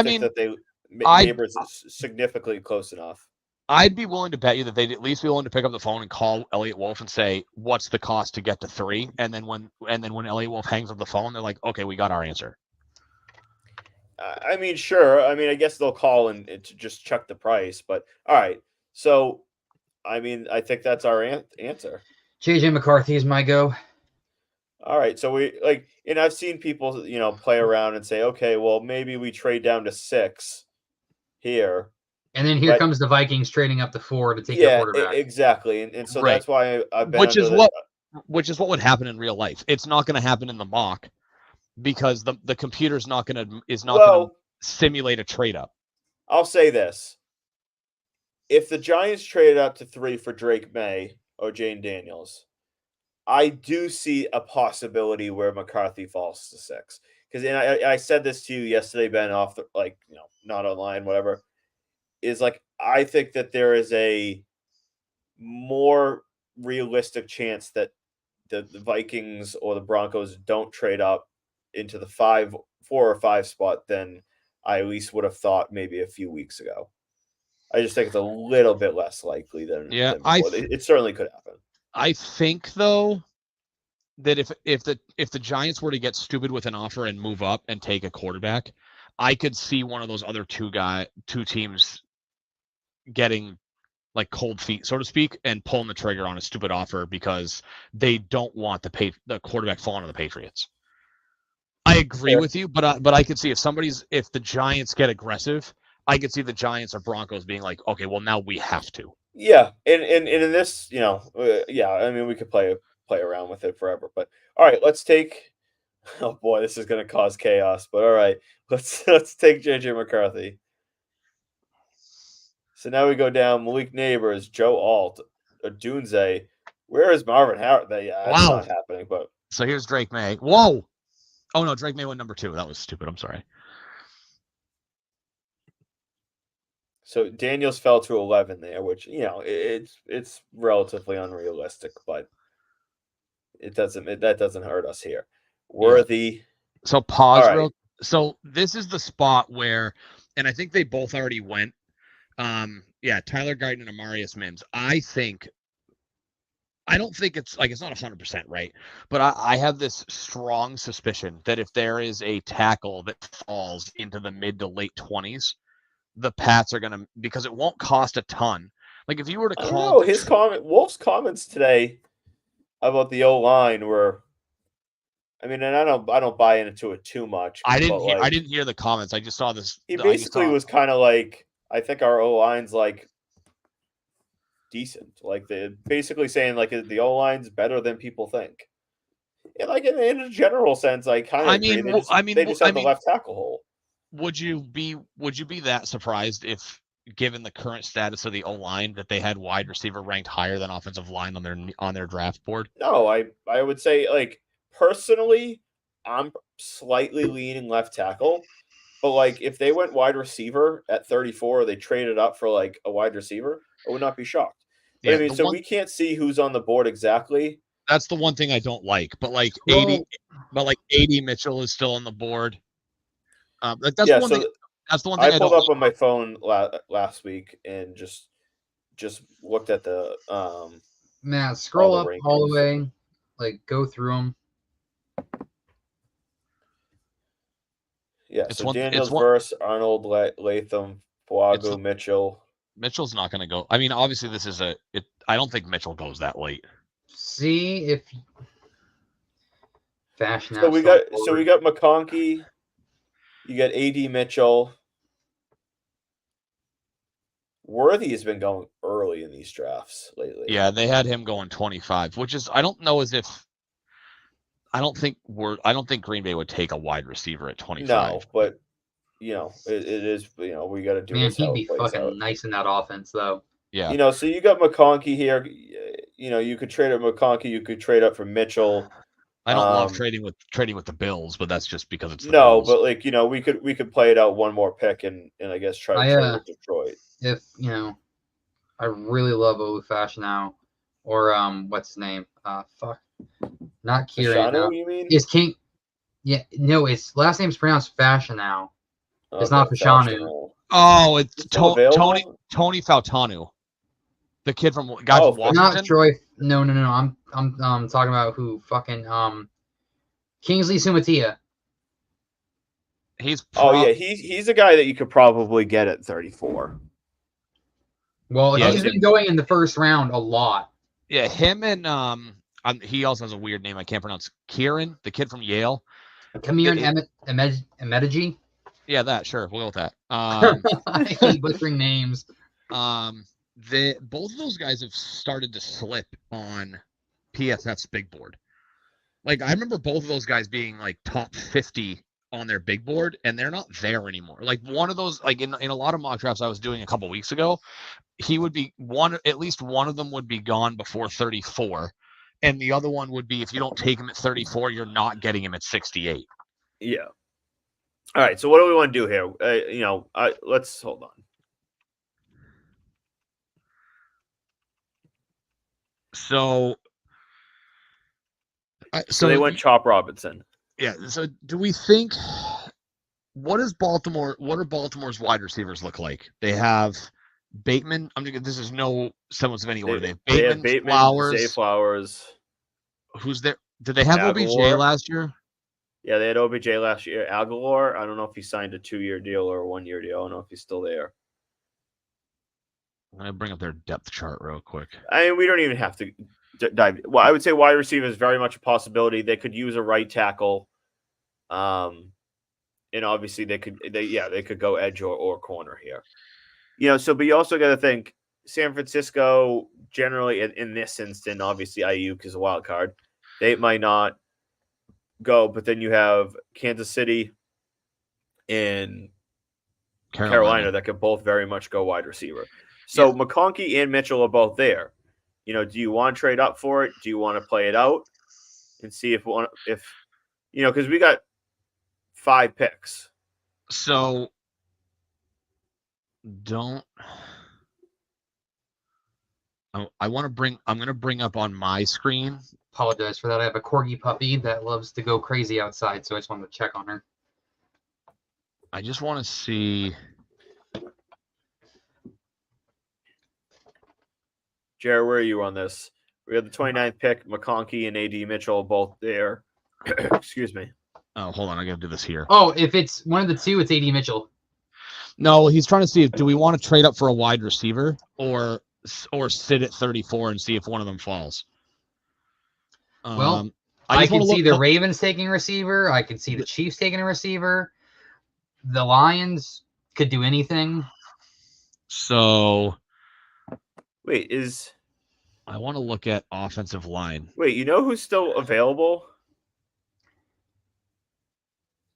think mean, that Neighbors is significantly close enough. I'd be willing to bet you that they'd at least be willing to pick up the phone and call Elliot Wolf and say, what's the cost to get to 3? And then when Elliot Wolf hangs up the phone, they're like, okay, we got our answer. I mean, sure. I mean, I guess they'll call and to just check the price. But all right. So, I mean, I think that's our answer. JJ McCarthy is my go. All right. So and I've seen people, play around and say, okay, well, maybe we trade down to 6 here. And then here comes the Vikings trading up to 4 to take a quarterback. Exactly. And so that's why I've been which is what would happen in real life. It's not going to happen in the mock, because the computer's not going to simulate a trade up. I'll say this. If the Giants traded up to 3 for Drake May or Jane Daniels, I do see a possibility where McCarthy falls to 6. Because I said this to you yesterday, Ben, off the, not online, whatever, is I think that there is a more realistic chance that the Vikings or the Broncos don't trade up into the 4 or 5 spot than I at least would have thought maybe a few weeks ago. I just think it's a little bit less likely than it certainly could happen. I think though that if the Giants were to get stupid with an offer and move up and take a quarterback, I could see one of those other two teams getting like cold feet, so to speak, and pulling the trigger on a stupid offer because they don't want the quarterback falling to the Patriots. I agree with you, but I could see if the Giants get aggressive, I could see the Giants or Broncos being like, okay, well now we have to. Yeah, and in this, I mean, we could play around with it forever. But all right, let's take. Oh boy, this is going to cause chaos. But all right, let's take JJ McCarthy. So now we go down Malik Neighbors, Joe Alt, Dunze. Where is Marvin Harris? That's not happening. But so here's Drake May. Whoa. Oh no, Drake May went number 2. That was stupid. I'm sorry. So Daniels fell to 11 there, which it's relatively unrealistic, but that doesn't hurt us here. Worthy. So pause real. So this is the spot where, and I think they both already went. Tyler Guyton and Amarius Mims. I don't think it's not 100% right, but I have this strong suspicion that if there is a tackle that falls into the mid to late 20s, the Pats are gonna, because it won't cost a ton. Like if you were to call Wolf's comments today about the O-line were, I mean, and I don't buy into it too much. I didn't hear the comments. I just saw this. He basically was kind of like, I think our O-line's like decent. Like they're basically saying like the O-line's better than people think. And like in a general sense, I kind of agree. They just have the left tackle hole. Would you be that surprised if, given the current status of the O-line, that they had wide receiver ranked higher than offensive line on their draft board? No, I would say, like, personally, I'm slightly leaning left tackle, but like if they went wide receiver at 34, they traded up for like a wide receiver, I would not be shocked. Yeah, I mean, we can't see who's on the board exactly. That's the one thing I don't like. But like 80 Mitchell is still on the board. That's the one thing. That's the one thing I pulled up on my phone last week and just looked at the Matt, scroll up all the way, like go through them. Yeah, so Daniels versus Arnold, Latham, Fuagu, Mitchell. Mitchell's not going to go. I mean, obviously this is I don't think Mitchell goes that late. See if Fashion. So we got McConkey. You got AD Mitchell. Worthy has been going early in these drafts lately. Yeah, they had him going 25, which is I don't know as if I don't think Green Bay would take a wide receiver at 25. No, but it is. We got to do Man, this how he'd be it plays fucking out. nice in that offense, though. Yeah. So you got McConkey here. You could trade up McConkey. You could trade up for Mitchell. I don't love trading with the Bills, but that's just because it's the no, Bills. but we could play it out one more pick and I guess try to trade with Detroit. If I really love Olu Fashanu, or what's his name? Fuck, not Kieran. Fashanu, you mean? Is King? Yeah, no, his last name's pronounced Fashanu. It's not Fashanu. Oh, it's Tony Fautanu. the kid from Washington. Not Troy. No. I'm talking about who fucking Kingsley Sumatia. He's the guy that you could probably get at 34. Well, he's been going in the first round a lot. Yeah, him and he also has a weird name I can't pronounce. Kieran, the kid from Yale. Kamiran Emediji. Yeah, that sure. We'll go with that. I hate butchering names. Both of those guys have started to slip on PFF's big board. Like I remember both of those guys being like top 50 on their big board, and they're not there anymore. Like one of those, like in a lot of mock drafts I was doing a couple weeks ago, he would be at least one of them would be gone before 34, and the other one would be if you don't take him at 34, you're not getting him at 68. Yeah. All right. So what do we want to do here? Let's hold on. So they went Chop Robinson. Yeah. So do we think what are Baltimore's wide receivers look like? They have Bateman. This is no semblance of any order. They have Bateman, Flowers. Zay Flowers. Who's there? Did they have Aguilar. OBJ last year? Yeah, they had OBJ last year. Aguilar, I don't know if he signed a 2-year deal or a 1-year deal. I don't know if he's still there. I'm going to bring up their depth chart real quick. I mean, we don't even have to dive. Well, I would say wide receiver is very much a possibility. They could use a right tackle. And obviously they could go edge or corner here. But you also got to think San Francisco generally in this instant, obviously Ayuk is a wild card. They might not go, but then you have Kansas City and Carolina that could both very much go wide receiver. So McConkey and Mitchell are both there. Do you want to trade up for it? Do you want to play it out and see because we got 5 picks. So I'm going to bring up on my screen. Apologize for that. I have a corgi puppy that loves to go crazy outside, so I just wanted to check on her. I just want to see. Jared, where are you on this? We have the 29th pick. McConkey and AD Mitchell both there. Excuse me. Oh, hold on. I got to do this here. Oh, if it's one of the two, it's AD Mitchell. No, he's trying to see do we want to trade up for a wide receiver or sit at 34 and see if one of them falls. Well, I can see the Ravens taking a receiver. I can see the Chiefs taking a receiver. The Lions could do anything. So, wait, I want to look at offensive line. Wait, who's still available?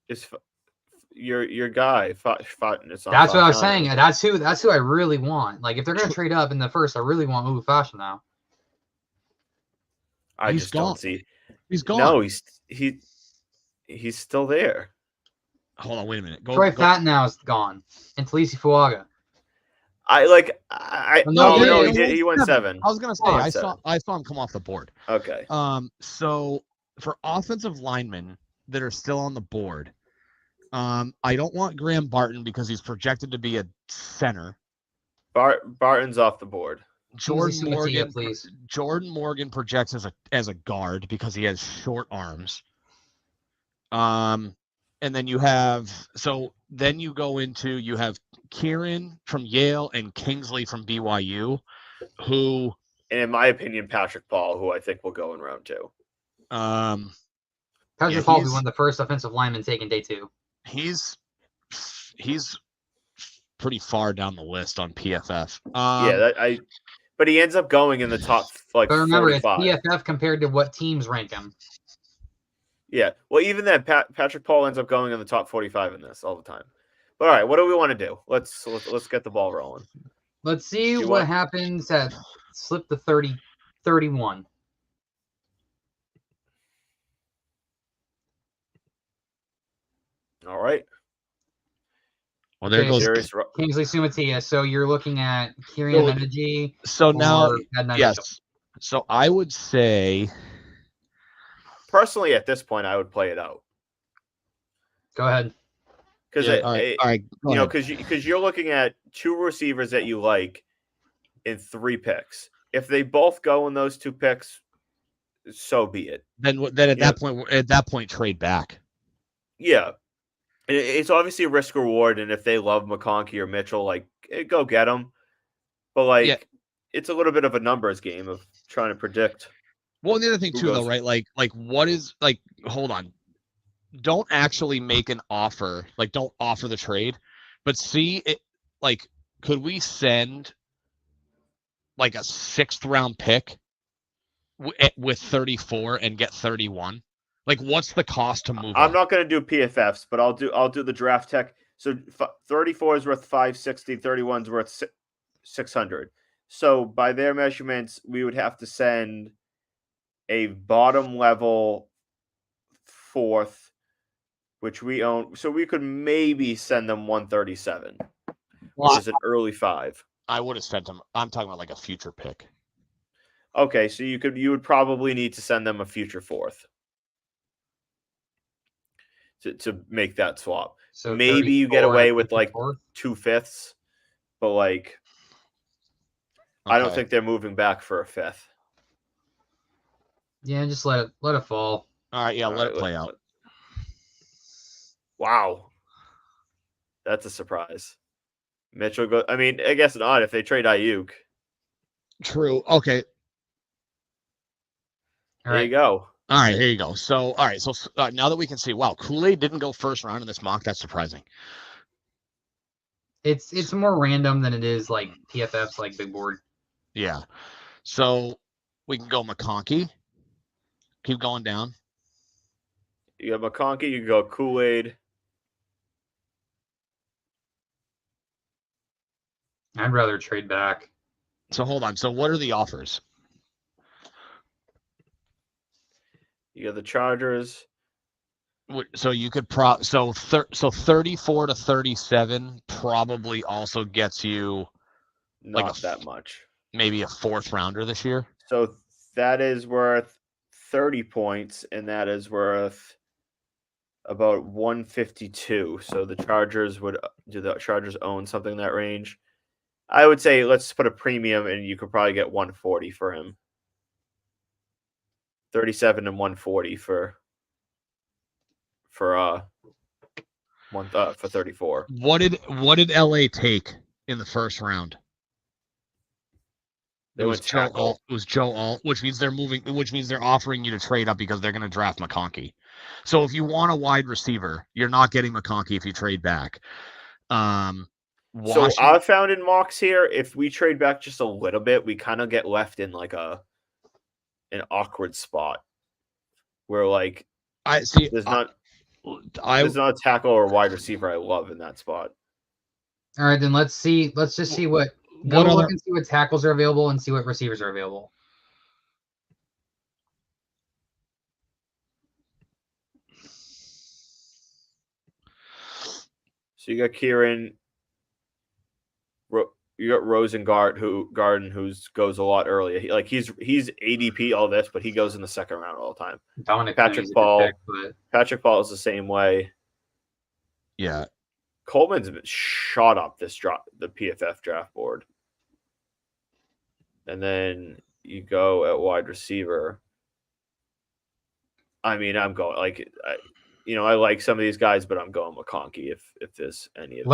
Is your guy? That's what I was saying. That's who I really want. Like if they're gonna trade up in the first, I really want Olu Fashion now. He's gone. Don't see. He's gone. No, he's still there. Hold on, wait a minute. Troy Fatnow is gone, and Talisi Fuaga. He went 7. I was gonna say I saw him come off the board. Okay. So for offensive linemen that are still on the board, I don't want Graham Barton because he's projected to be a center. Barton's off the board. Jordan Morgan projects as a guard because he has short arms. And then you have Kieran from Yale and Kingsley from BYU, who, and in my opinion, Patrick Paul, who I think will go in round 2. Patrick Paul, who won the first offensive lineman taken day 2. He's pretty far down the list on PFF. But he ends up going in the top But remember, 45. it's PFF compared to what teams rank him. Yeah. Well, even then, Patrick Paul ends up going in the top 45 in this all the time. But all right, what do we want to do? Let's get the ball rolling. Let's see what happens at slip to 31. All right. Well, there goes Kingsley Sumatia. So you're looking at Kieran Menegy. So now, yes. Mitchell. So I would say, personally, at this point, I would play it out. Go ahead. Because all right, because you're looking at 2 receivers that you like in 3 picks. If they both go in those 2 picks, so be it. Then at that point, trade back. Yeah, it's obviously a risk reward, and if they love McConkey or Mitchell, like go get them. But it's a little bit of a numbers game of trying to predict. Well, and the other thing too, though, right? Like what is hold on. Don't actually make an offer. Don't offer the trade, but see it. Could we send a 6th round pick with 34 and get 31? What's the cost to move? I'm not going to do PFFs, but I'll do the draft tech. So 34 is worth 560, 31 is worth 600. So by their measurements, we would have to send a bottom level 4th, which we own. So we could maybe send them 137, which is an early 5. I would have sent them. I'm talking about a future pick. Okay, so you would probably need to send them a future 4th to make that swap. So maybe you get away with 2 5ths, but okay. I don't think they're moving back for a 5th. Yeah, just let it fall. All right, let it play out. Wow, that's a surprise. Mitchell goes. I mean, I guess not if they trade Ayuk. True. Okay. There you go. All right, here you go. So, all right, so now that we can see, wow, Kool-Aid didn't go 1st round in this mock. That's surprising. It's more random than it is PFF's big board. Yeah. So we can go McConkey. Keep going down. You got McConkey. You go Kool-Aid. I'd rather trade back. So hold on. So what are the offers? You got the Chargers. So you could so 34 to 37 probably also gets you not that much. Maybe a 4th rounder this year. So that is worth 30 points, and that is worth about 152. So the Chargers do the Chargers own something in that range? I would say let's put a premium, and you could probably get 140 for him. 37 and 140 for 34. What did LA take in the 1st round? It was Joe Alt, which means they're offering you to trade up because they're going to draft McConkey. So if you want a wide receiver, you're not getting McConkey if you trade back. So I found in mocks here, if we trade back just a little bit, we kind of get left in an awkward spot where I see there's not a tackle or wide receiver I love in that spot. All right, then let's just see what look and see what tackles are available and see what receivers are available. So you got Kieran. You got Rosengarten, who goes a lot earlier. He's ADP all this, but he goes in the 2nd round all the time. Patrick Paul is the same way. Yeah, Coleman's been shot up the PFF draft board, and then you go at wide receiver. I mean, I'm going I like some of these guys, but I'm going McConkey if there's any of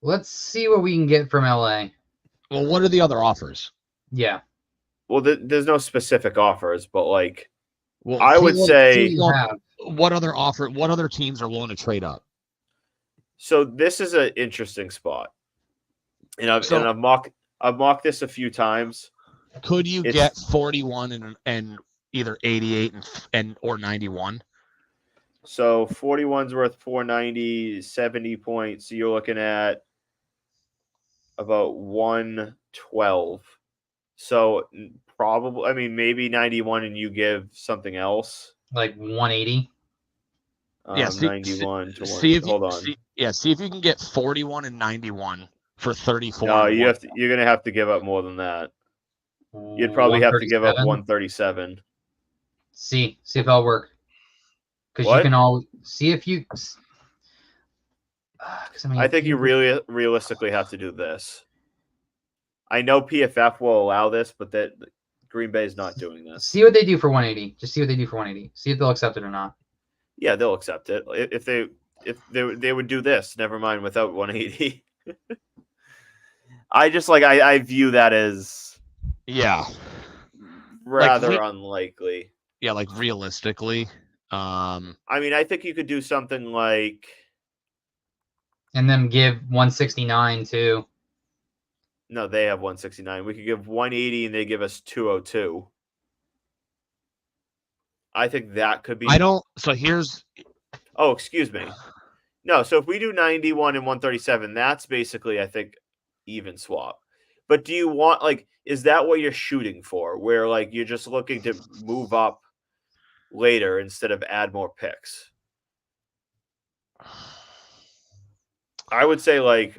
Let's see what we can get from LA. Well, what are the other offers? Yeah. Well, there's no specific offers, but Well, I would say You have. what other teams are willing to trade up? so. This is an interesting spot, and I've mocked this a few times. Could you It's- get 41 and either 88 and or 91? So 41's worth 490, 70 points. So you're looking at about 112. So probably, I mean, maybe 91, and you give something else. Like 180. Yeah, 91 to see 1. if Hold on. see if you can get 41 and 91 for 34. No, and you're gonna have to give up more than that. You'd probably have to give up 137. 137. See if that'll work. Because you What? can all see if you. I think you really realistically have to do this. I know PFF will allow this, but that Green Bay is not doing this. See what they do for 180. Just see what they do for 180. See if they'll accept it or not. Yeah, they'll accept it. If they would do this, never mind without 180. I just I view that as rather unlikely. Yeah, like realistically. I mean, I think you could do something like, and then give 169 too. No, they have 169. We could give 180 and they give us 202. I think that could be. So here's. Oh, excuse me. No, so if we do 91 and 137, that's basically, I think, even swap. But do you want, is that what you're shooting for? Where, you're just looking to move up later instead of add more picks? I would say,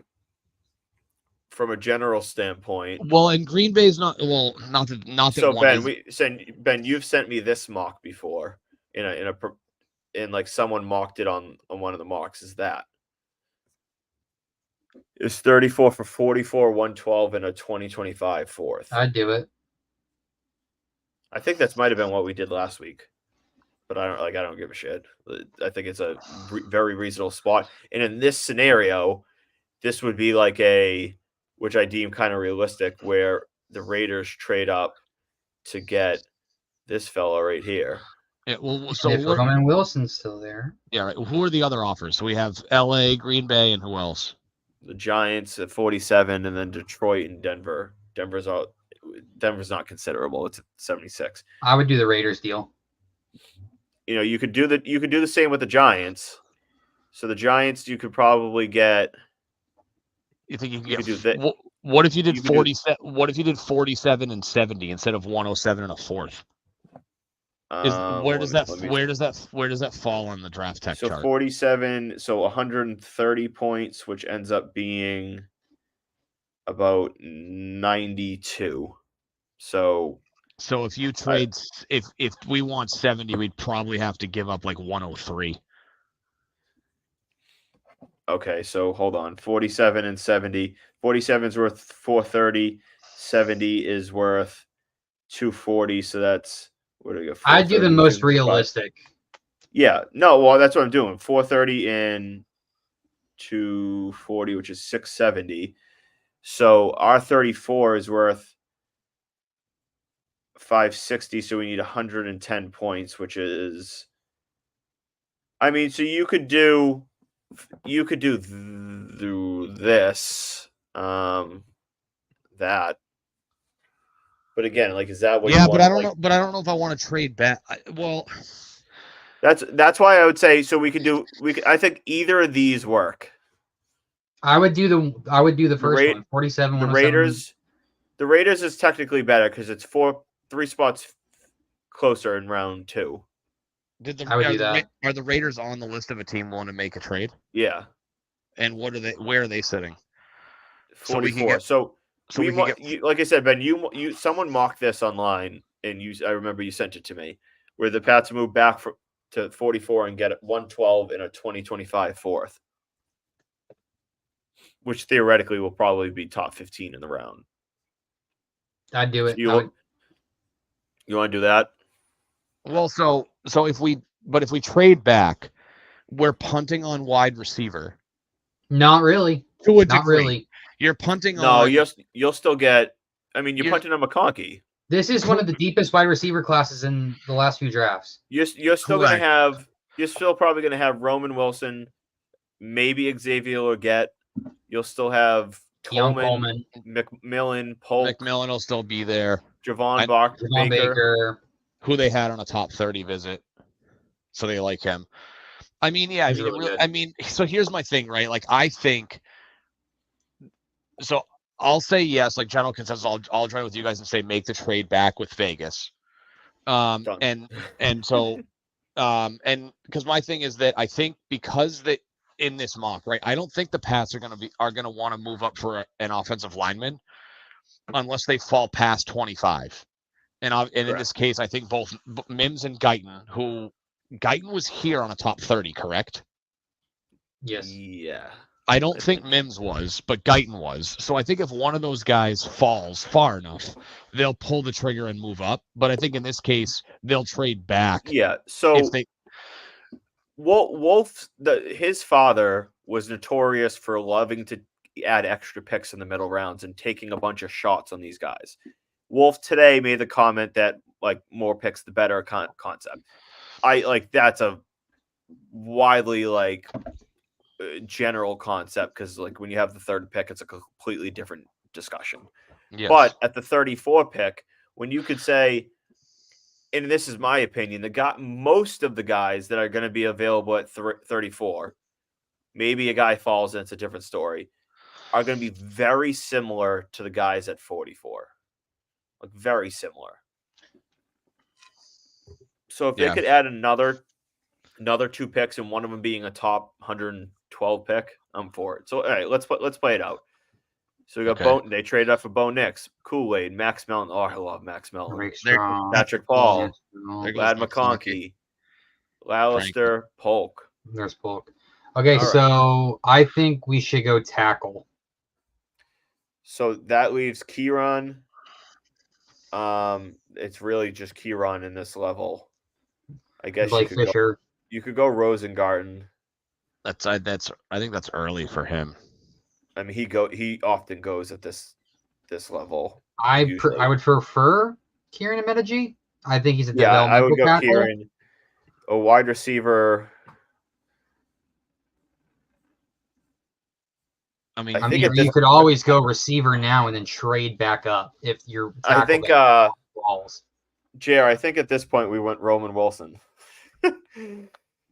from a general standpoint. Well, and Green Bay's not that. So Ben, you've sent me this mock before and someone mocked it on one of the mocks. Is that it's 34 for 44, 112 in a 2025 fourth. I'd do it. I think that might have been what we did last week, but I don't give a shit. I think it's a very reasonable spot, and in this scenario, this would be which I deem kind of realistic, where the Raiders trade up to get this fella right here. Yeah, well, so Roman Wilson's still there. Yeah, right. Who are the other offers? So we have LA, Green Bay, and who else? The Giants at 47, and then Detroit and Denver. Denver's not considerable. It's at 76. I would do the Raiders deal. You could do the same with the Giants. So the Giants, you could probably get. You think you can do that? What if you did 47? What if you did 47 and 70 instead of 107 and a fourth? Where does that fall on the draft tech chart? So 47, so 130 points, which ends up being about 92. So if you trade, if we want 70, we'd probably have to give up 103. Okay, so hold on. 47 and 70. 47 is worth 430. 70 is worth 240. So that's what do we get? I'd do the most realistic. Yeah. No, well, that's what I'm doing. 430 and 240, which is 670. So our 34 is worth 560. So we need 110 points, which is. I mean, so you could do this, that. But again, is that what? Yeah, but I don't know. But I don't know if I want to trade back. That's why I would say so. I think either of these work. I would do the first one. 47. The Raiders is technically better because it's 3 spots closer in round 2. I would do that. Are the Raiders on the list of a team willing to make a trade? Yeah. And where are they sitting? 44. Like I said, Ben, someone mocked this online, and I remember you sent it to me, where the Pats move back to 44 and get 112 in a 2025 fourth, which theoretically will probably be top 15 in the round. I'd do it. You want to do that? Well, so if we trade back, we're punting on wide receiver. Not really. To a degree. Not really. You're punting on. No, you'll still get. I mean, you're punting on McConkey. This is one of the deepest wide receiver classes in the last few drafts. You're still going to Correct. have. You're still probably going to have Roman Wilson, maybe Xavier Legette. You'll still have Young Coleman, McMillan, Polk, McMillan will still be there. Javon Javon Baker. Who they had on a top 30 visit, so they like him. I mean, yeah. He's really good. I mean, so here's my thing, right? Like, I think. So I'll say yes, like general consensus. I'll join with you guys and say make the trade back with Vegas. Done. And because my thing is that I think because that in this mock, right, I don't think the Pats are gonna want to move up for an offensive lineman unless they fall past 25. And in this case, I think both Mims and Guyton was here on a top 30, correct? Yes. Yeah. I don't think Mims was, but Guyton was. So I think if one of those guys falls far enough, they'll pull the trigger and move up. But I think in this case, they'll trade back. Yeah. So his father was notorious for loving to add extra picks in the middle rounds and taking a bunch of shots on these guys. Wolf today made the comment that like more picks the better concept. That's a widely general concept because like when you have the third pick, it's a completely different discussion. Yes. But at the 34 pick, when you could say, and this is my opinion, most of the guys that are going to be available at 34, maybe a guy falls and it's a different story, are going to be very similar to the guys at 44. Like very similar. So if they could add another 2 picks and one of them being a top 112 pick, I'm for it. So all right, let's play it out. So we got Bone. They traded up for Bo Nix, Kool-Aid, Max Mellon. Oh, I love Max Mellon. Patrick Paul, Lad McConkey, Lallister, Polk. There's Polk. Okay, so I think we should go tackle. So that leaves Kieran. It's really just Kieran in this level. I guess Blake Fisher. You could go Rosengarten. I think that's early for him. I mean, he often goes at this level. I would prefer Kieran Amedeji. I think he's a developmental I would go tackle. Kieran, a wide receiver. I mean, you could always go receiver now and then trade back up if you're. I think balls. JR, I think at this point we went Roman Wilson.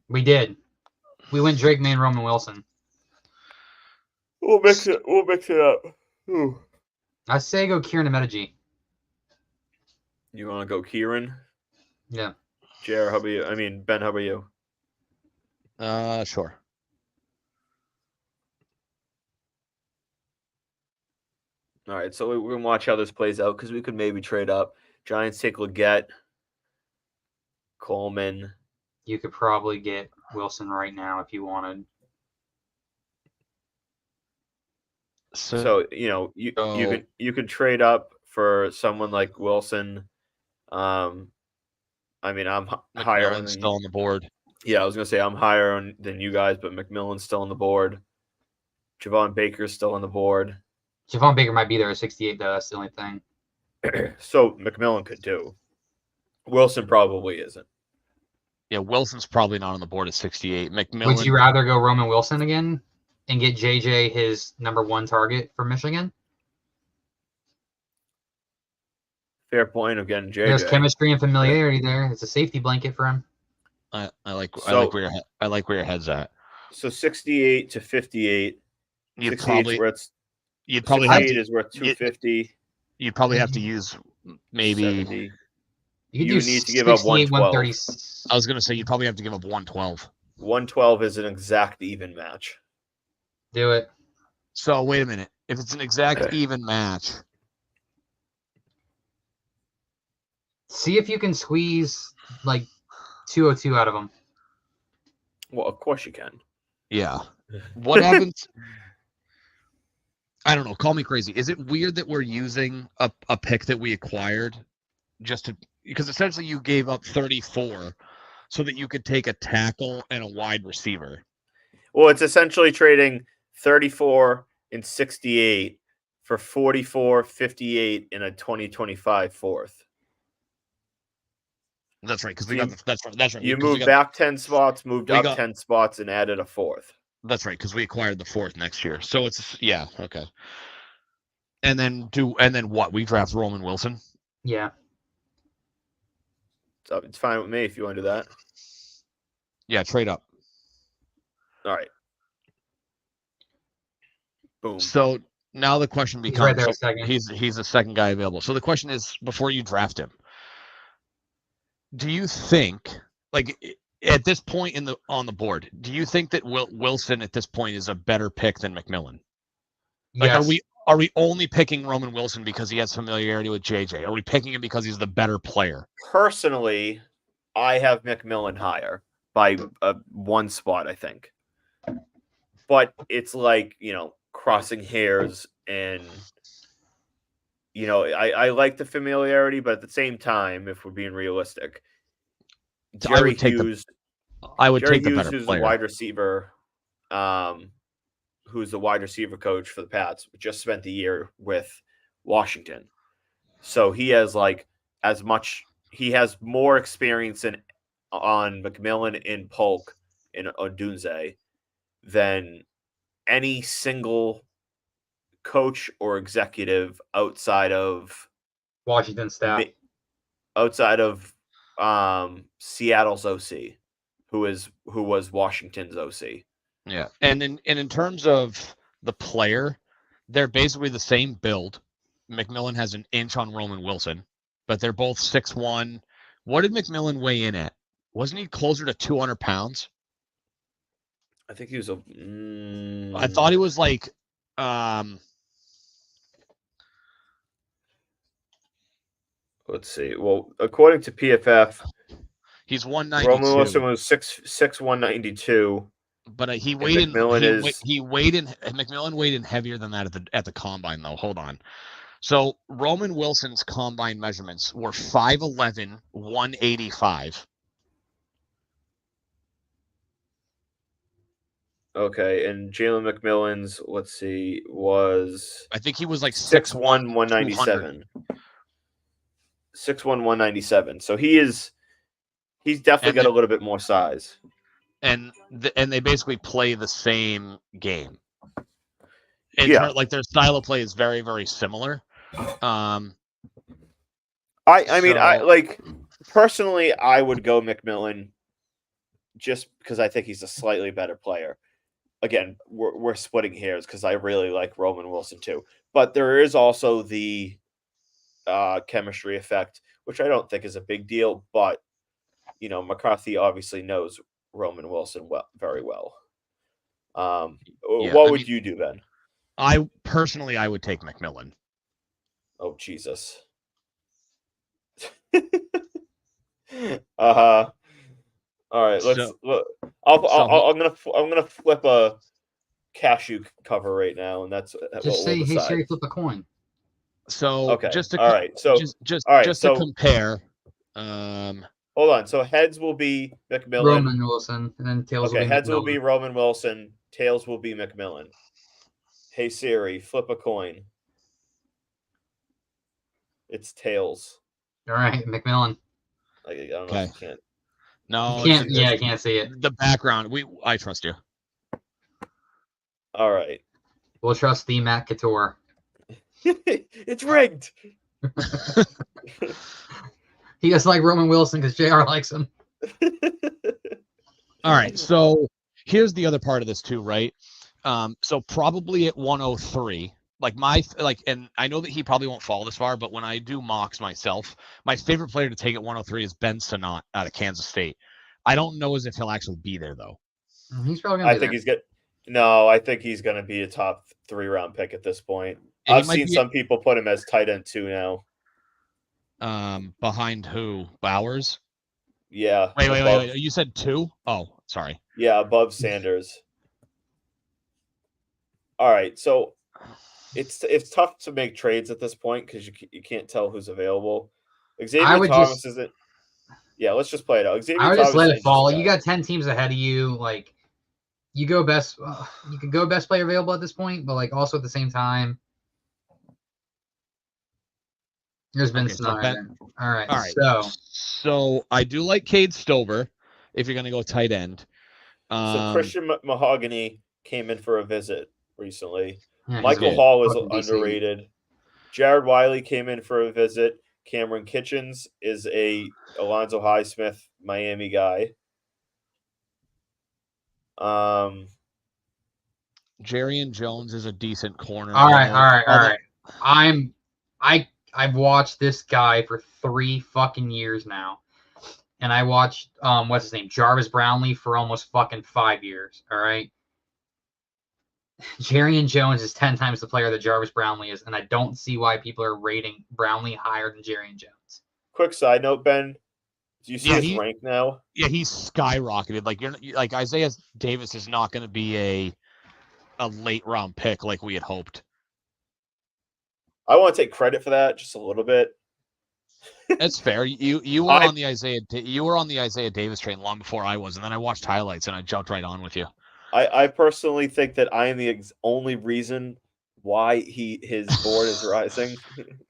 We did. We went Drake May and Roman Wilson. We'll mix it up. Ooh. I say go Kieran Amedeji. You want to go Kieran? Yeah. JR, how about you? I mean, Ben, how about you? Sure. All right, so we're going to watch how this plays out because we could maybe trade up. Giants take Legette, Coleman. You could probably get Wilson right now if you wanted. So you can trade up for someone like Wilson. I mean, I'm higher still on the board. Yeah, I was gonna say I'm higher than you guys, but McMillan's still on the board. Javon Baker's still on the board. Javon Baker might be there at 68 though. That's the only thing. So McMillan could do. Wilson probably isn't. Yeah, Wilson's probably not on the board at 68. McMillan. Would you rather go Roman Wilson again and get JJ his number 1 target for Michigan? Fair point of getting JJ. There's chemistry and familiarity there. It's a safety blanket for him. I like where your head's at. So 68 to 58. You'd probably have is worth 250. You'd probably have to use maybe 70. You need to give up 112. I was gonna say you'd probably have to give up 112. 112 is an exact even match. Do it. So wait a minute. If it's an exact even match, see if you can squeeze like 202 out of them. Well, of course you can. Yeah. What happens? I don't know. Call me crazy. Is it weird that we're using a pick that we acquired because essentially you gave up 34 so that you could take a tackle and a wide receiver? Well, it's essentially trading 34 and 68 for 44, 58, and a 2025 fourth. That's right, because So we got that's right. You 'cause we moved got, back 10 spots, moved we up got- 10 spots, and added a fourth. That's right, because we acquired the fourth next year. So it's okay. And then what? We draft Roman Wilson. Yeah. So it's fine with me if you want to do that. Yeah, trade up. All right. Boom. So now the question becomes: He's right there a second. He's the second guy available. So the question is, before you draft him, do you think, like at this point on the board, do you think that Wilson at this point is a better pick than McMillan? Like, Yes. are we only picking Roman Wilson because he has familiarity with JJ? Are we picking him because he's the better player? Personally, I have McMillan higher by one spot, I think. But it's like, crossing hairs, and I like the familiarity, but at the same time, if we're being realistic, I would take the better who's player. the wide receiver, who's the wide receiver coach for the Pats, just spent the year with Washington. So he has he has more experience on McMillan and Polk and Odunze than any single coach or executive outside of Washington staff. Outside of Seattle's OC, who was Washington's OC. Yeah, and in terms of the player, they're basically the same build. McMillan has an inch on Roman Wilson, but they're both 6'1". What did McMillan weigh in at? Wasn't he closer to 200 pounds? I think he was I thought he was like let's see. Well, according to PFF, he's 192. Roman Wilson was 6'6", 192. But he And weighed in. McMillan McMillan weighed in heavier than that at the combine, though. Hold on. So Roman Wilson's combine measurements were 5'11", 185. Okay, and Jalen McMillan's, let's see, was I think he was like 6'1", 197. 6'1", 197. So he's definitely got a little bit more size. And they basically play the same game. Like their style of play is very, very similar. I personally, I would go McMillan just because I think he's a slightly better player. Again, we're splitting hairs because I really like Roman Wilson too. But there is also the chemistry effect, which I don't think is a big deal. But, McCarthy obviously knows Roman Wilson very well. What would you do, Ben? I would take McMillan. Oh, Jesus. All right, I'm gonna flip a cashew cover right now, and that's just say, "Hey Siri, flip a coin." So okay, just to all right, so to compare. Hold on. So heads will be McMillan, Roman Wilson, and then tails. Okay, will be heads McMillan. will be Roman Wilson. Tails will be McMillan. Hey Siri, flip a coin. It's tails. All right, McMillan. I don't know if you can't. No, you can't. I can't see it. The background. I trust you. All right. We'll trust the Matt Couture. It's rigged. He doesn't like Roman Wilson because JR likes him. All right. So here's the other part of this too, right? So probably at 103. And I know that he probably won't fall this far, but when I do mocks myself, my favorite player to take at 103 is Ben Sinnott out of Kansas State. I don't know as if he'll actually be there though. He's probably gonna be there. I think he's gonna be a top 3-round pick at this point. And I've seen some people put him as tight end 2 now. Behind who? Bowers? Yeah. Wait. You said 2? Oh, sorry. Yeah, above Sanders. All right, so it's tough to make trades at this point because you can't tell who's available. Xavier Thomas isn't. Yeah, let's just play it out. I would just let it fall. You got 10 teams ahead of you. Like, you go best. You could go best player available at this point, but also at the same time, There's been Okay, so Snyder. All right. All right. So I do like Cade Stover if you're going to go tight end. So Christian Mahogany came in for a visit recently. Yeah, Michael good. Hall is fucking DC. underrated. Jared Wiley came in for a visit. Cameron Kitchens is a Alonzo Highsmith Miami guy. Jarian Jones is a decent corner. All right. I've watched this guy for 3 fucking years now. And I watched what's his name? Jarvis Brownlee for almost fucking 5 years. All right. Jarian Jones is 10 times the player that Jarvis Brownlee is, and I don't see why people are rating Brownlee higher than Jarian Jones. Quick side note, Ben. Do you see his rank now? Yeah, he's skyrocketed. Like like Isaiah Davis is not going to be a late round pick like we had hoped. I want to take credit for that just a little bit. That's fair. You were on the Isaiah Davis train long before I was, and then I watched highlights and I jumped right on with you. I personally think that I am the only reason why his board is rising.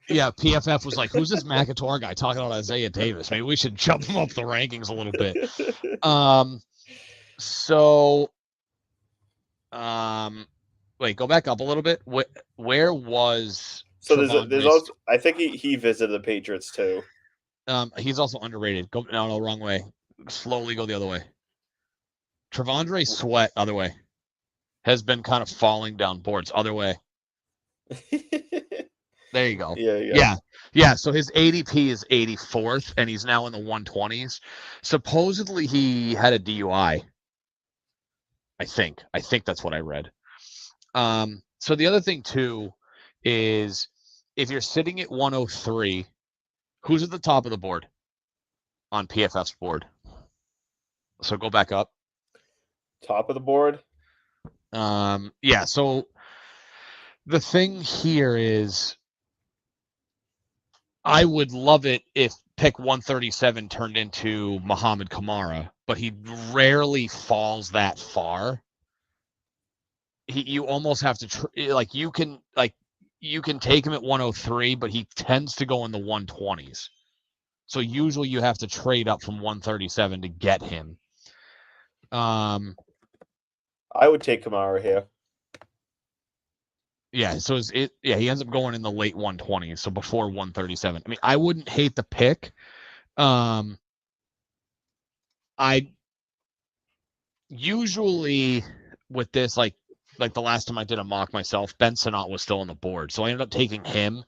Yeah, PFF was like, "Who's this McAtor guy talking about Isaiah Davis? Maybe we should jump him up the rankings a little bit." Wait, go back up a little bit. Where was? So there's also, I think he visited the Patriots too. He's also underrated. No, wrong way. Slowly go the other way. Trevondre Sweat, other way, has been kind of falling down boards. Other way. There you go. Yeah. So his ADP is 84th, and he's now in the 120s. Supposedly he had a DUI. I think that's what I read. So the other thing too is if you're sitting at 103, who's at the top of the board on PFF's board? So go back up. Top of the board? Yeah, so the thing here is I would love it if pick 137 turned into Muhammad Kamara, but he rarely falls that far. You almost have to you can take him at 103, but he tends to go in the 120s. So usually you have to trade up from 137 to get him. I would take Kamara here. Yeah, so he ends up going in the late 120s, so before 137. I mean, I wouldn't hate the pick. I usually with this, like the last time I did a mock myself, Ben Sinnott was still on the board, so I ended up taking him,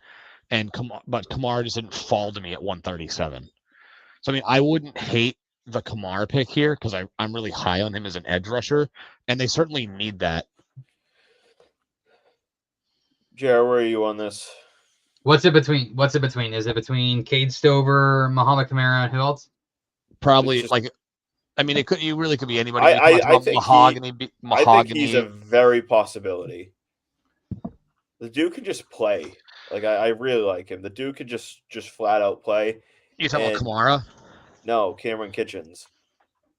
but Kamara just didn't fall to me at 137. So I mean, I wouldn't hate the Kamara pick here because I'm really high on him as an edge rusher, and they certainly need that. Jared, where are you on this? What's it between? Is it between Cade Stover, Muhammad Kamara, and who else? Probably you really could be anybody. I think Mahogany. I think he's a very possibility. The dude can just play. Like I really like him. The dude could just flat out play. You talking about Kamara? No, Cameron Kitchens.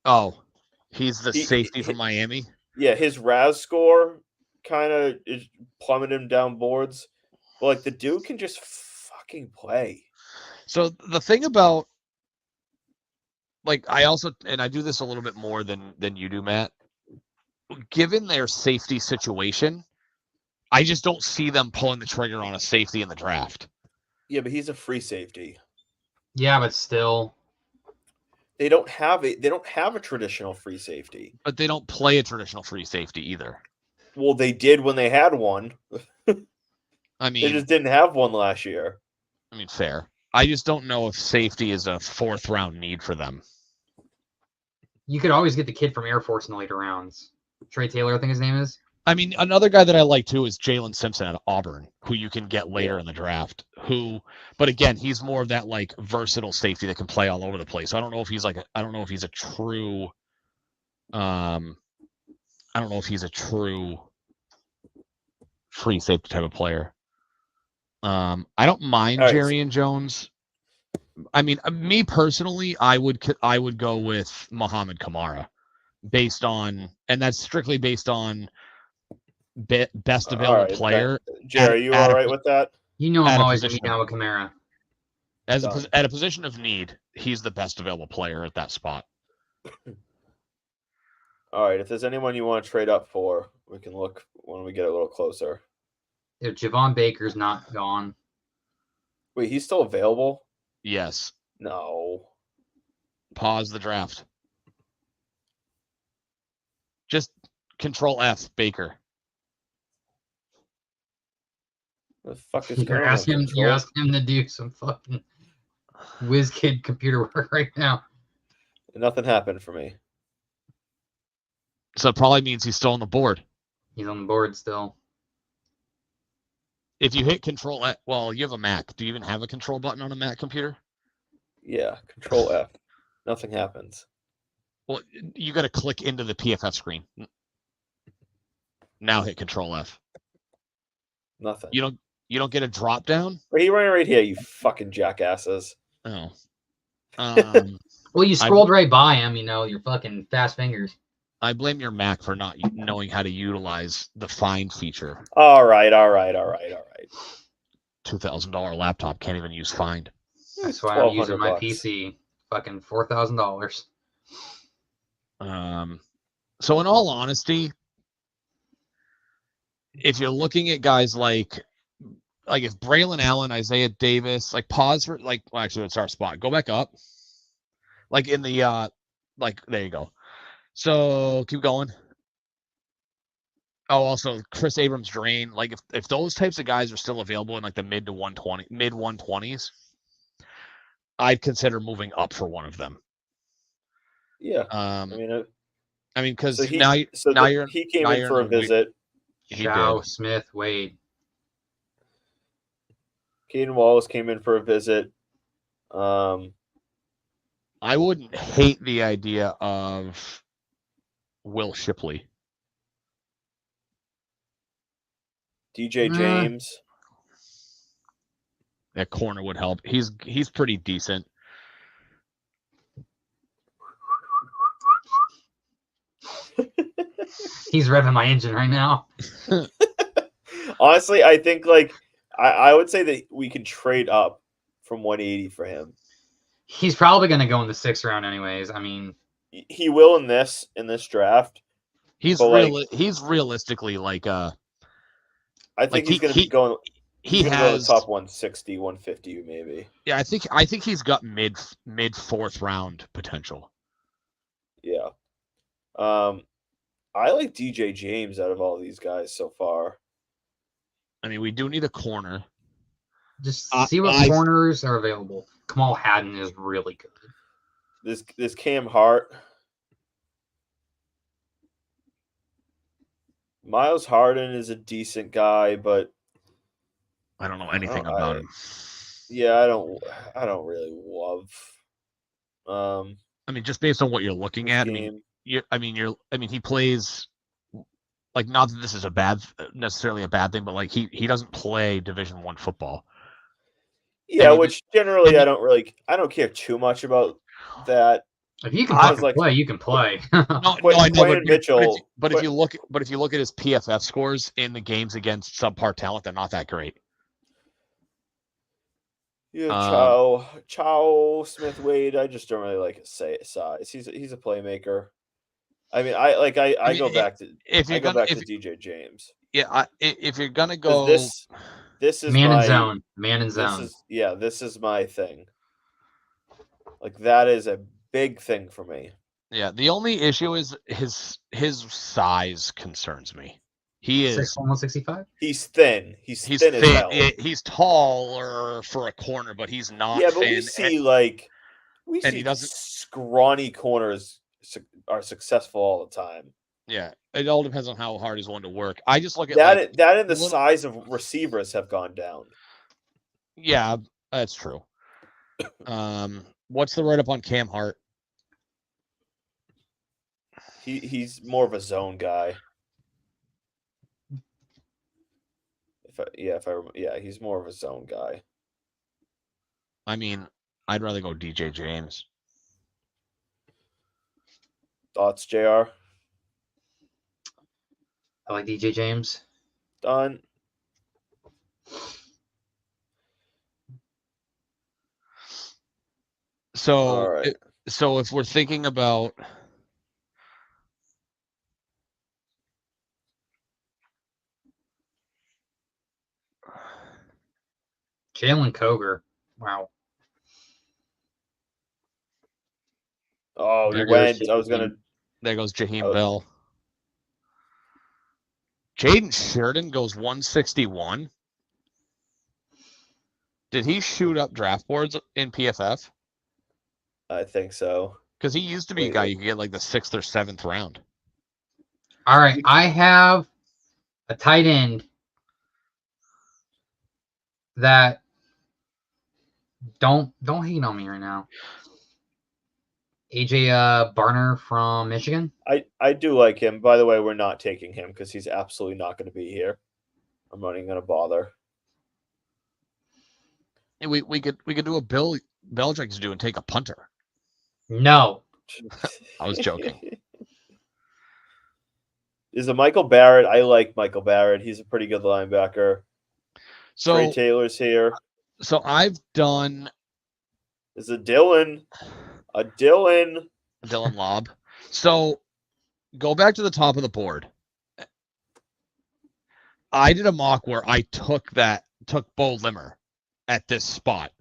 Oh, he's the safety from Miami? Yeah, his RAS score kind of is plummeting him down boards. But, like, the dude can just fucking play. So the thing about, like, I do this a little bit more than you do, Matt. Given their safety situation, I just don't see them pulling the trigger on a safety in the draft. Yeah, but he's a free safety. Yeah, but still. They don't have a traditional free safety. But they don't play a traditional free safety either. Well, they did when they had one. I mean, they just didn't have one last year. I mean, fair. I just don't know if safety is a fourth round need for them. You could always get the kid from Air Force in the later rounds. Trey Taylor, I think his name is. I mean, another guy that I like too is Jalen Simpson out of Auburn, who you can get later in the draft. But again, he's more of that like versatile safety that can play all over the place. So I don't know if he's a true. I don't know if he's a true free safety type of player. I don't mind Jarian Jones. I mean, me personally, I would go with Muhammad Kamara, and that's strictly based on best available player. Jerry, you all right with that? You know I'm always going to be down with Kamara. Done. At a position of need, he's the best available player at that spot. All right. If there's anyone you want to trade up for, we can look when we get a little closer. If Javon Baker's not gone, Wait, he's still available? Yes. No. Pause the draft. Just Control F Baker. The fuck is going on? You're asking him to do some fucking whiz kid computer work right now. Nothing happened for me. So it probably means he's still on the board. He's on the board still. If you hit Control F, well, you have a Mac. Do you even have a control button on a Mac computer? Yeah, Control F. Nothing happens. Well, you got to click into the PFF screen. Now hit Control F. Nothing. You don't get a drop down. Wait, he ran right here, you fucking jackasses. Oh. Well, you scrolled right by him, your fucking fast fingers. I blame your Mac for not knowing how to utilize the find feature. All right. $2,000 laptop can't even use find. That's why I'm using my $1,200. PC. Fucking $4,000. So in all honesty, if you're looking at guys like if Braylon Allen, Isaiah Davis, pause for actually it's our spot. Go back up. In the there you go. So keep going. Oh, also Chris Abrams Drain. If those types of guys are still available in the mid 120s, I'd consider moving up for one of them. Yeah. Because he came in for a visit. Chow, Smith, Wade. Caden Wallace came in for a visit. I wouldn't hate the idea of Will Shipley. DJ James. That corner would help. He's pretty decent. He's revving my engine right now. Honestly, I think I would say that we can trade up from 180 for him. He's probably going to go in the 6th round anyways. He will in this draft. He's realistically I think he's going to be going. He's going to go to the top 160, 150 maybe. Yeah, I think he's got mid 4th round potential. Yeah. I like DJ James out of all these guys so far. We do need a corner. Just see what corners are available. Kamal Haddon is really good. This Cam Hart. Miles Harden is a decent guy, but I don't know anything about him. Yeah, I don't really love. Just based on what you're looking at, he plays not that this is necessarily a bad thing, but he doesn't play Division I football. Yeah, which generally I don't care too much about that. If you can play, you can play. I know, Mitchell. But if you look at his PFF scores in the games against subpar talent, they're not that great. Yeah, Chow, Smith, Wade. I just don't really like his size. He's a playmaker. I go back to DJ James. Yeah, if you're gonna go, this is man in zone. Man in zone. This is my thing. That is a big thing for me. Yeah, the only issue is his size concerns me. He is 6'1", 165. He's thin. He's thin as hell. He's taller for a corner, but he's not. Yeah, but we see scrawny corners are successful all the time. Yeah, it all depends on how hard he's willing to work. I just look at that and the size of receivers have gone down. Yeah, that's true. What's the write up on Cam Hart? He's more of a zone guy. He's more of a zone guy. I'd rather go DJ James. Thoughts, JR? I like DJ James. Done. So, All right. so if we're thinking about, Jalen Coger. Wow. Oh, he There goes went. I was gonna. there goes Jaheim Oh. Bell. Jaden Sheridan goes 161. Did he shoot up draft boards in PFF? I think so. Because he used to be a guy you could get like the 6th or 7th round. All right, I have a tight end that don't hate on me right now. AJ Barner from Michigan. I do like him. By the way, we're not taking him because he's absolutely not going to be here. I'm not even going to bother. And we could do a Bill Belichick's do and take a punter. No. I was joking. Is it Michael Barrett? I like Michael Barrett. He's a pretty good linebacker. So Trey Taylor's here. So I've done Is it Dylan? A Dylan. Dylan Lobb. So go back to the top of the board. I did a mock where I took Bo Limmer at this spot,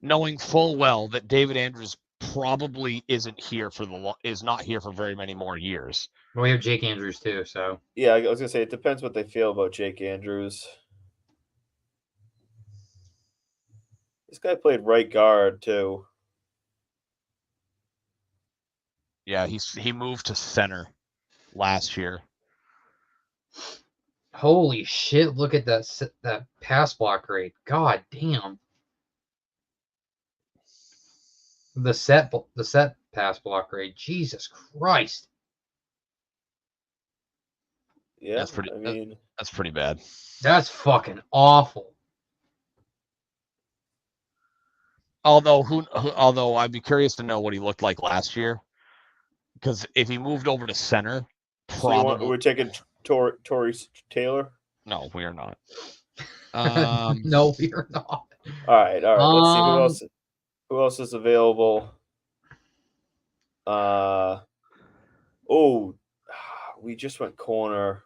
knowing full well that David Andrews probably is not here for very many more years. Well, we have Jake Andrews too, so Yeah, I was gonna say it depends what they feel about Jake Andrews. This guy played right guard too. Yeah, he moved to center last year. holy shit! Look at that pass block rate. God damn. The set pass block rate. Jesus Christ. Yeah, That's pretty. I mean, That's pretty bad. That's fucking awful. Although I'd be curious to know what he looked like last year, because if he moved over to center, probably we're taking Torrey Taylor. no, we are not. No, we are not. All right. Let's see who else. Who else is available? We just went corner.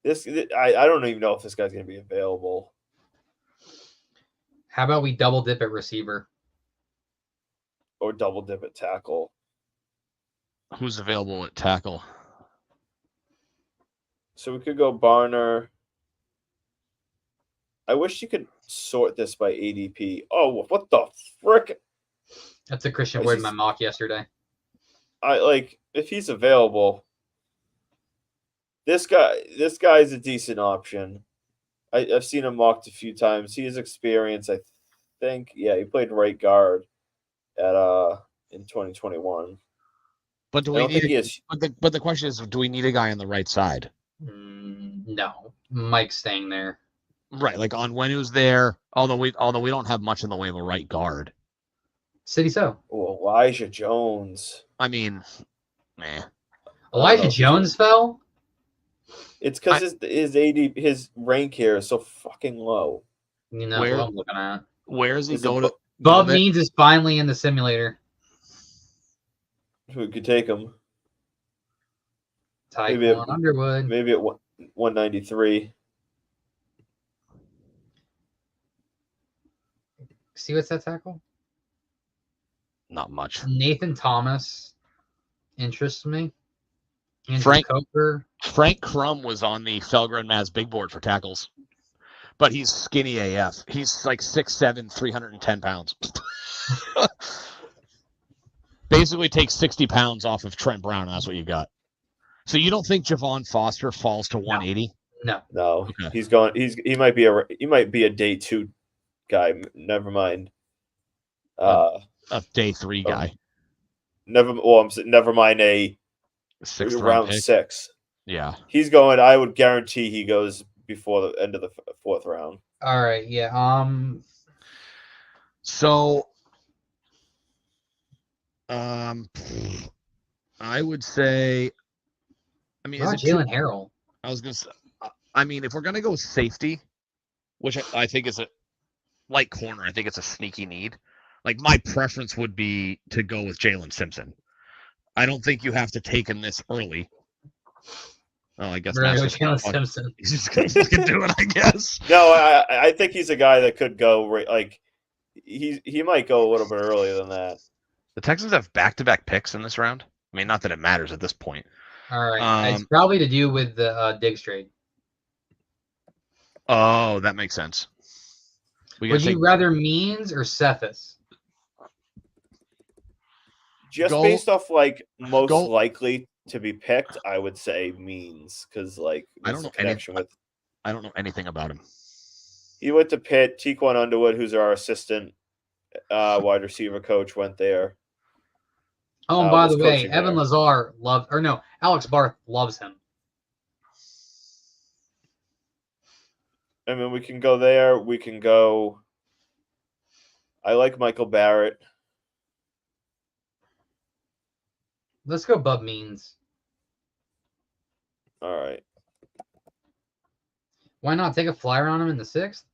I don't even know if this guy's gonna be available. How about we double dip at receiver? Or double dip at tackle. Who's available at tackle? So we could go Barner. I wish you could sort this by ADP. Oh, what the frick? That's a Christian word in my mock yesterday. If he's available. This guy's a decent option. I've seen him mocked a few times. He has experience, I think. Yeah, he played right guard at in 2021. But do we need? But the question is, do we need a guy on the right side? No, Mike's staying there. Right, like Onwenu's there. Although we don't have much in the way of a right guard. City so. Oh, Elijah Jones. I mean, meh. Elijah Jones fell. It's because his rank here is so fucking low. You know what I'm looking at. Where is he going to? Bub Means is finally in the simulator. Who could take him? Tyquan Underwood. Maybe at 193. See what's that tackle? Not much. Nathan Thomas interests me. Frank Crum was on the Felger and Maz big board for tackles, but he's skinny AF. He's like 6'7", 310 pounds. Basically takes 60 pounds off of Trent Brown, and that's what you got. So you don't think Javon Foster falls to 180? No. Okay. He's going. He might be a day 2 guy. Never mind. A day 3 guy. Never mind a round pick. 6. Yeah. He's going. I would guarantee he goes before the end of the 4th round. All right. Yeah. So. I would say. I mean, is it Jalen Harrell? I was gonna say. I mean, if we're gonna go safety, which I think is like corner, I think it's a sneaky need. Like my preference would be to go with Jalen Simpson. I don't think you have to take him this early. Well, I guess We're gonna Matt's go just gonna Jalen Simpson. he's just gonna fucking do it, I guess. No, I think he's a guy that could go like he might go a little bit earlier than that. The Texans have back-to-back picks in this round. I mean, not that it matters at this point. All right, it's probably to do with the Diggs trade. Oh, that makes sense. Would you rather Means or Cephas? Just based off like most likely to be picked, I would say Means because like I don't know connection with. I don't know anything about him. He went to Pitt. Tequan Underwood, who's our assistant wide receiver coach, went there. Oh, and by the way, Evan Lazar Alex Barth loves him. I mean, we can go there. We can go. I like Michael Barrett. Let's go Bub Means. All right. Why not take a flyer on him in the 6th?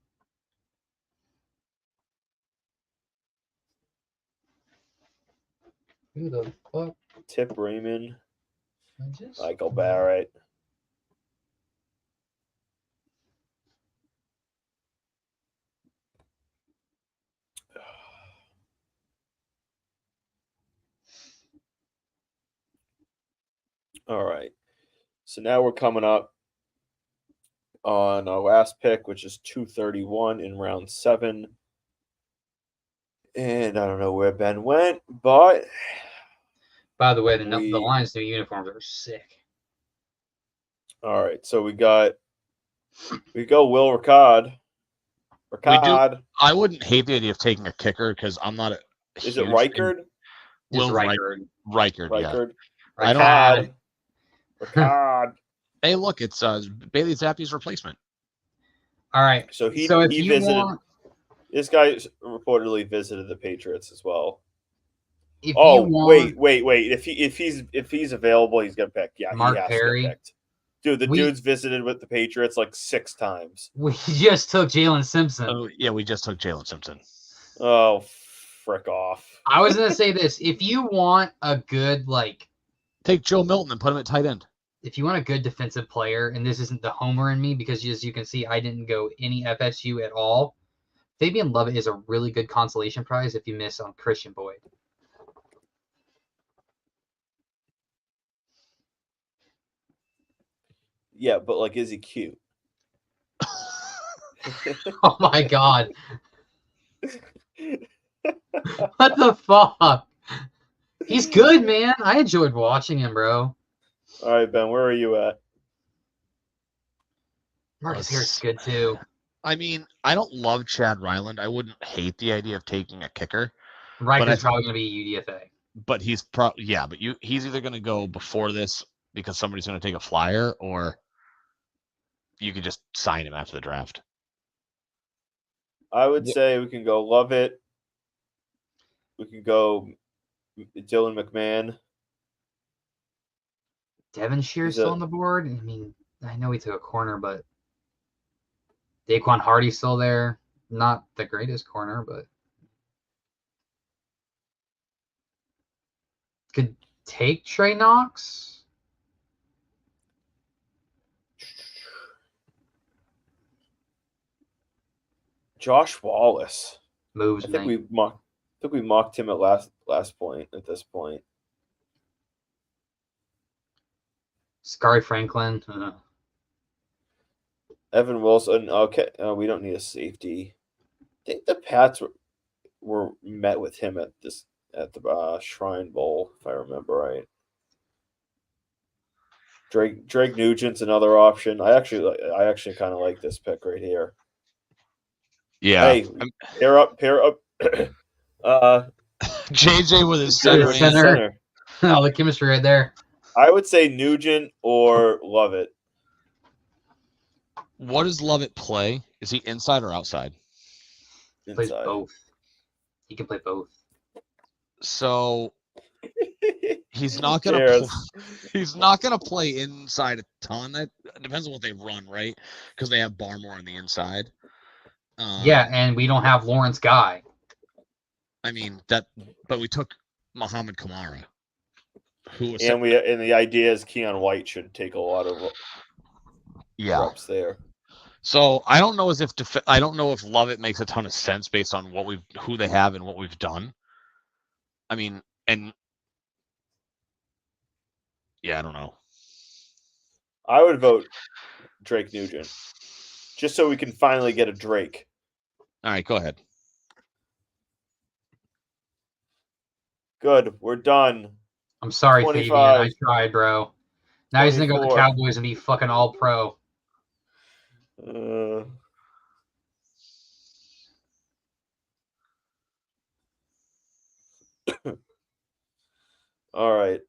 Who the fuck? Tip Raymond. Michael Barrett. All right. So now we're coming up on our last pick, which is 231 in round 7. And I don't know where Ben went, but by the way, the Lions' new uniforms are sick. All right, so we go Will Ricard. I wouldn't hate the idea of taking a kicker because I'm not a. Is it Reichard? Will Reichard. Yeah. Ricard. Hey, look, it's Bailey Zappi's replacement. All right. So he visited. This guy reportedly visited the Patriots as well. Wait! If he's available, he's gonna pick. Yeah, Mark he has Perry. to get picked. Dude, dude's visited with the Patriots like 6 times. We just took Jalen Simpson. Oh yeah, we just took Jalen Simpson. Oh, frick off! I was gonna say this: if you want a good take Joe Milton and put him at tight end. If you want a good defensive player, and this isn't the homer in me because as you can see, I didn't go any FSU at all. Fabian Lovett is a really good consolation prize if you miss on Christian Boyd. Yeah, but is he cute? Oh my god. What the fuck? He's good, man. I enjoyed watching him, bro. All right, Ben, where are you at? Marcus Harris is good too. I mean, I don't love Chad Ryland. I wouldn't hate the idea of taking a kicker. Riker's probably going to be UDFA. But he's he's either going to go before this because somebody's going to take a flyer, or you could just sign him after the draft. I would say we can go Lovett. We can go Dylan McMahon. Devonshire's still on the board. I mean, I know he took a corner, but Daquan Hardy's still there. Not the greatest corner, but could take Trey Knox. Josh Wallace moves. I think we mocked him at last point. At this point, Scary Franklin. Evan Wilson. Okay, we don't need a safety. I think the Pats were met with him at the Shrine Bowl, if I remember right. Drake Nugent's another option. I actually kind of like this pick right here. Yeah. Hey, pair up. JJ with his center. Oh, the chemistry right there. I would say Nugent or Lovett. What does Lovett play? Is he inside or outside? He plays both. He can play both. So he's not gonna play inside a ton. That depends on what they run, right? Because they have Barmore on the inside. Yeah, and we don't have Lawrence Guy. I mean but we took Muhammad Kamara, who was And the idea is Keon White should take a lot of reps there. So I don't know I don't know if Lovett makes a ton of sense based on who they have and what we've done. I mean, and yeah, I don't know. I would vote Drake Nugent, just so we can finally get a Drake. All right, go ahead. Good, we're done. I'm sorry, 25. Fabian. I tried, bro. Now he's gonna go to the 24. Cowboys and be fucking all pro. All right.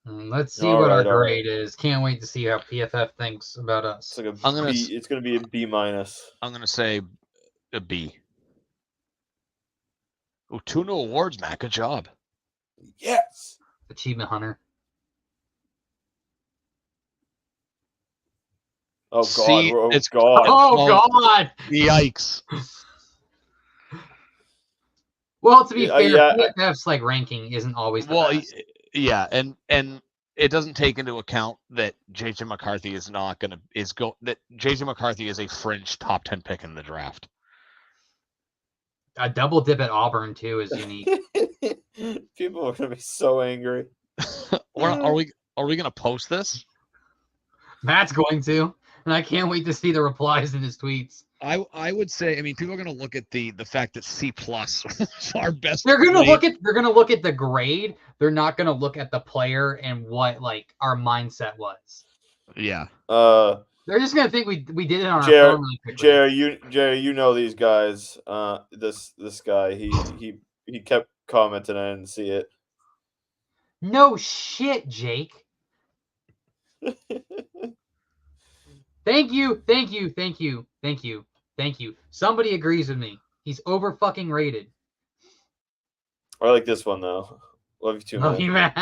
Let's see what our grade is. Can't wait to see how PFF thinks about us. It's going to be a B minus. I'm going to say a B. Oh, 2 new awards, Matt. Good job. Yes. Achievement Hunter. Oh, God. See, it's God. Oh, God. Yikes. Well, to be fair, PFF's like ranking isn't always the best. Yeah, and it doesn't take into account that JJ McCarthy that JJ McCarthy is a fringe top 10 pick in the draft. A double dip at Auburn too is unique. People are gonna be so angry. Are we gonna post this? Matt's going to, and I can't wait to see the replies in his tweets. I would say, I mean, people are gonna look at the fact that C+ was our best. They're gonna look at the grade. They're not gonna look at the player and what like our mindset was. Yeah. They're just gonna think we did it on our phone really quickly. Jerry, you know these guys. This guy, he kept commenting. I didn't see it. No shit, Jake. Thank you. Somebody agrees with me. He's over fucking rated. I like this one though. Love you too, man. Love you, Matt.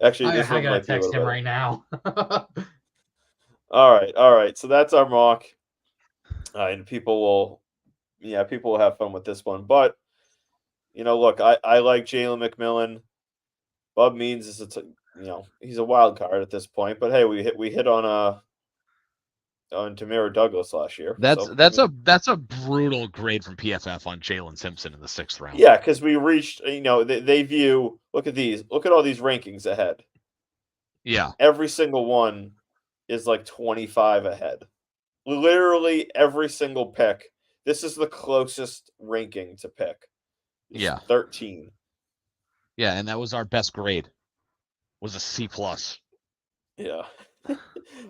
Actually, I gotta text him right now. All right. So that's our mock, and people will have fun with this one. But look, I like Jalen McMillan. Bub Means is he's a wild card at this point. But hey, we hit on Tamara Douglas last year. That's a brutal grade from PFF on Jalen Simpson in the 6th round. Yeah, because we reached. They view. Look at all these rankings ahead. Yeah, every single one is like 25 ahead. Literally every single pick. This is the closest ranking to pick. Yeah, 13. Yeah, and that was our best grade. Was a C+. Yeah.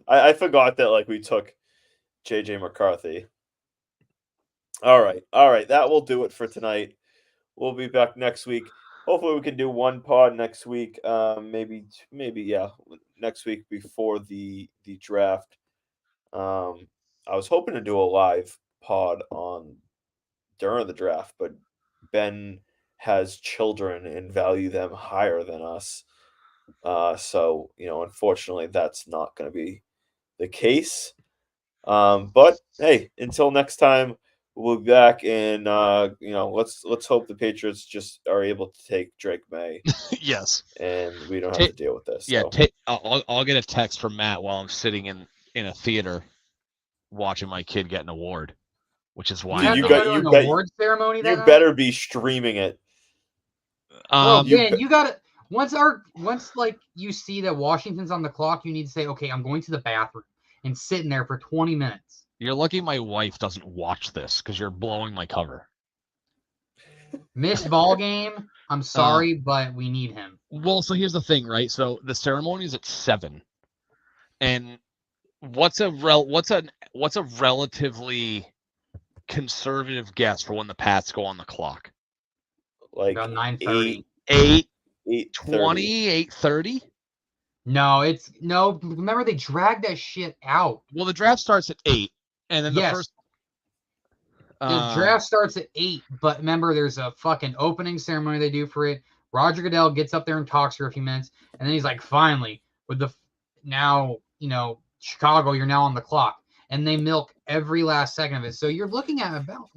I forgot that we took JJ McCarthy. All right. That will do it for tonight. We'll be back next week. Hopefully we can do one pod next week. Maybe next week before the draft. I was hoping to do a live pod during the draft, but Ben has children and value them higher than us. So unfortunately that's not going to be the case. But hey, until next time, we'll be back, and let's hope the Patriots just are able to take Drake May. Yes, and we don't have to deal with this. Yeah, I'll get a text from Matt while I'm sitting in a theater watching my kid get an award, which is why you go to an award ceremony. You better be streaming it. Man, you gotta once you see that Washington's on the clock, you need to say, okay, I'm going to the bathroom and sitting there for 20 minutes. You're lucky my wife doesn't watch this because you're blowing my cover. Missed ball game. I'm sorry, but we need him. Well, so here's the thing, right? So the ceremony is at 7, and what's a relatively conservative guess for when the Pats go on the clock? Like about 9:30. 8:20, 8:30. No. Remember they dragged that shit out. Well, the draft starts at 8, and then the draft starts at 8. But remember, there's a fucking opening ceremony they do for it. Roger Goodell gets up there and talks for a few minutes, and then he's like, "Finally, Chicago, you're now on the clock," and they milk every last second of it. So you're looking at about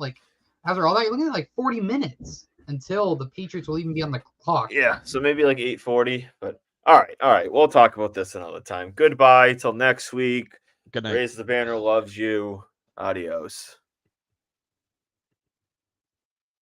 after all that, you're looking at like 40 minutes until the Patriots will even be on the clock. Yeah, so maybe like 8:40. But all right. We'll talk about this another time. Goodbye till next week. Good night. Raise the banner loves you. Adios.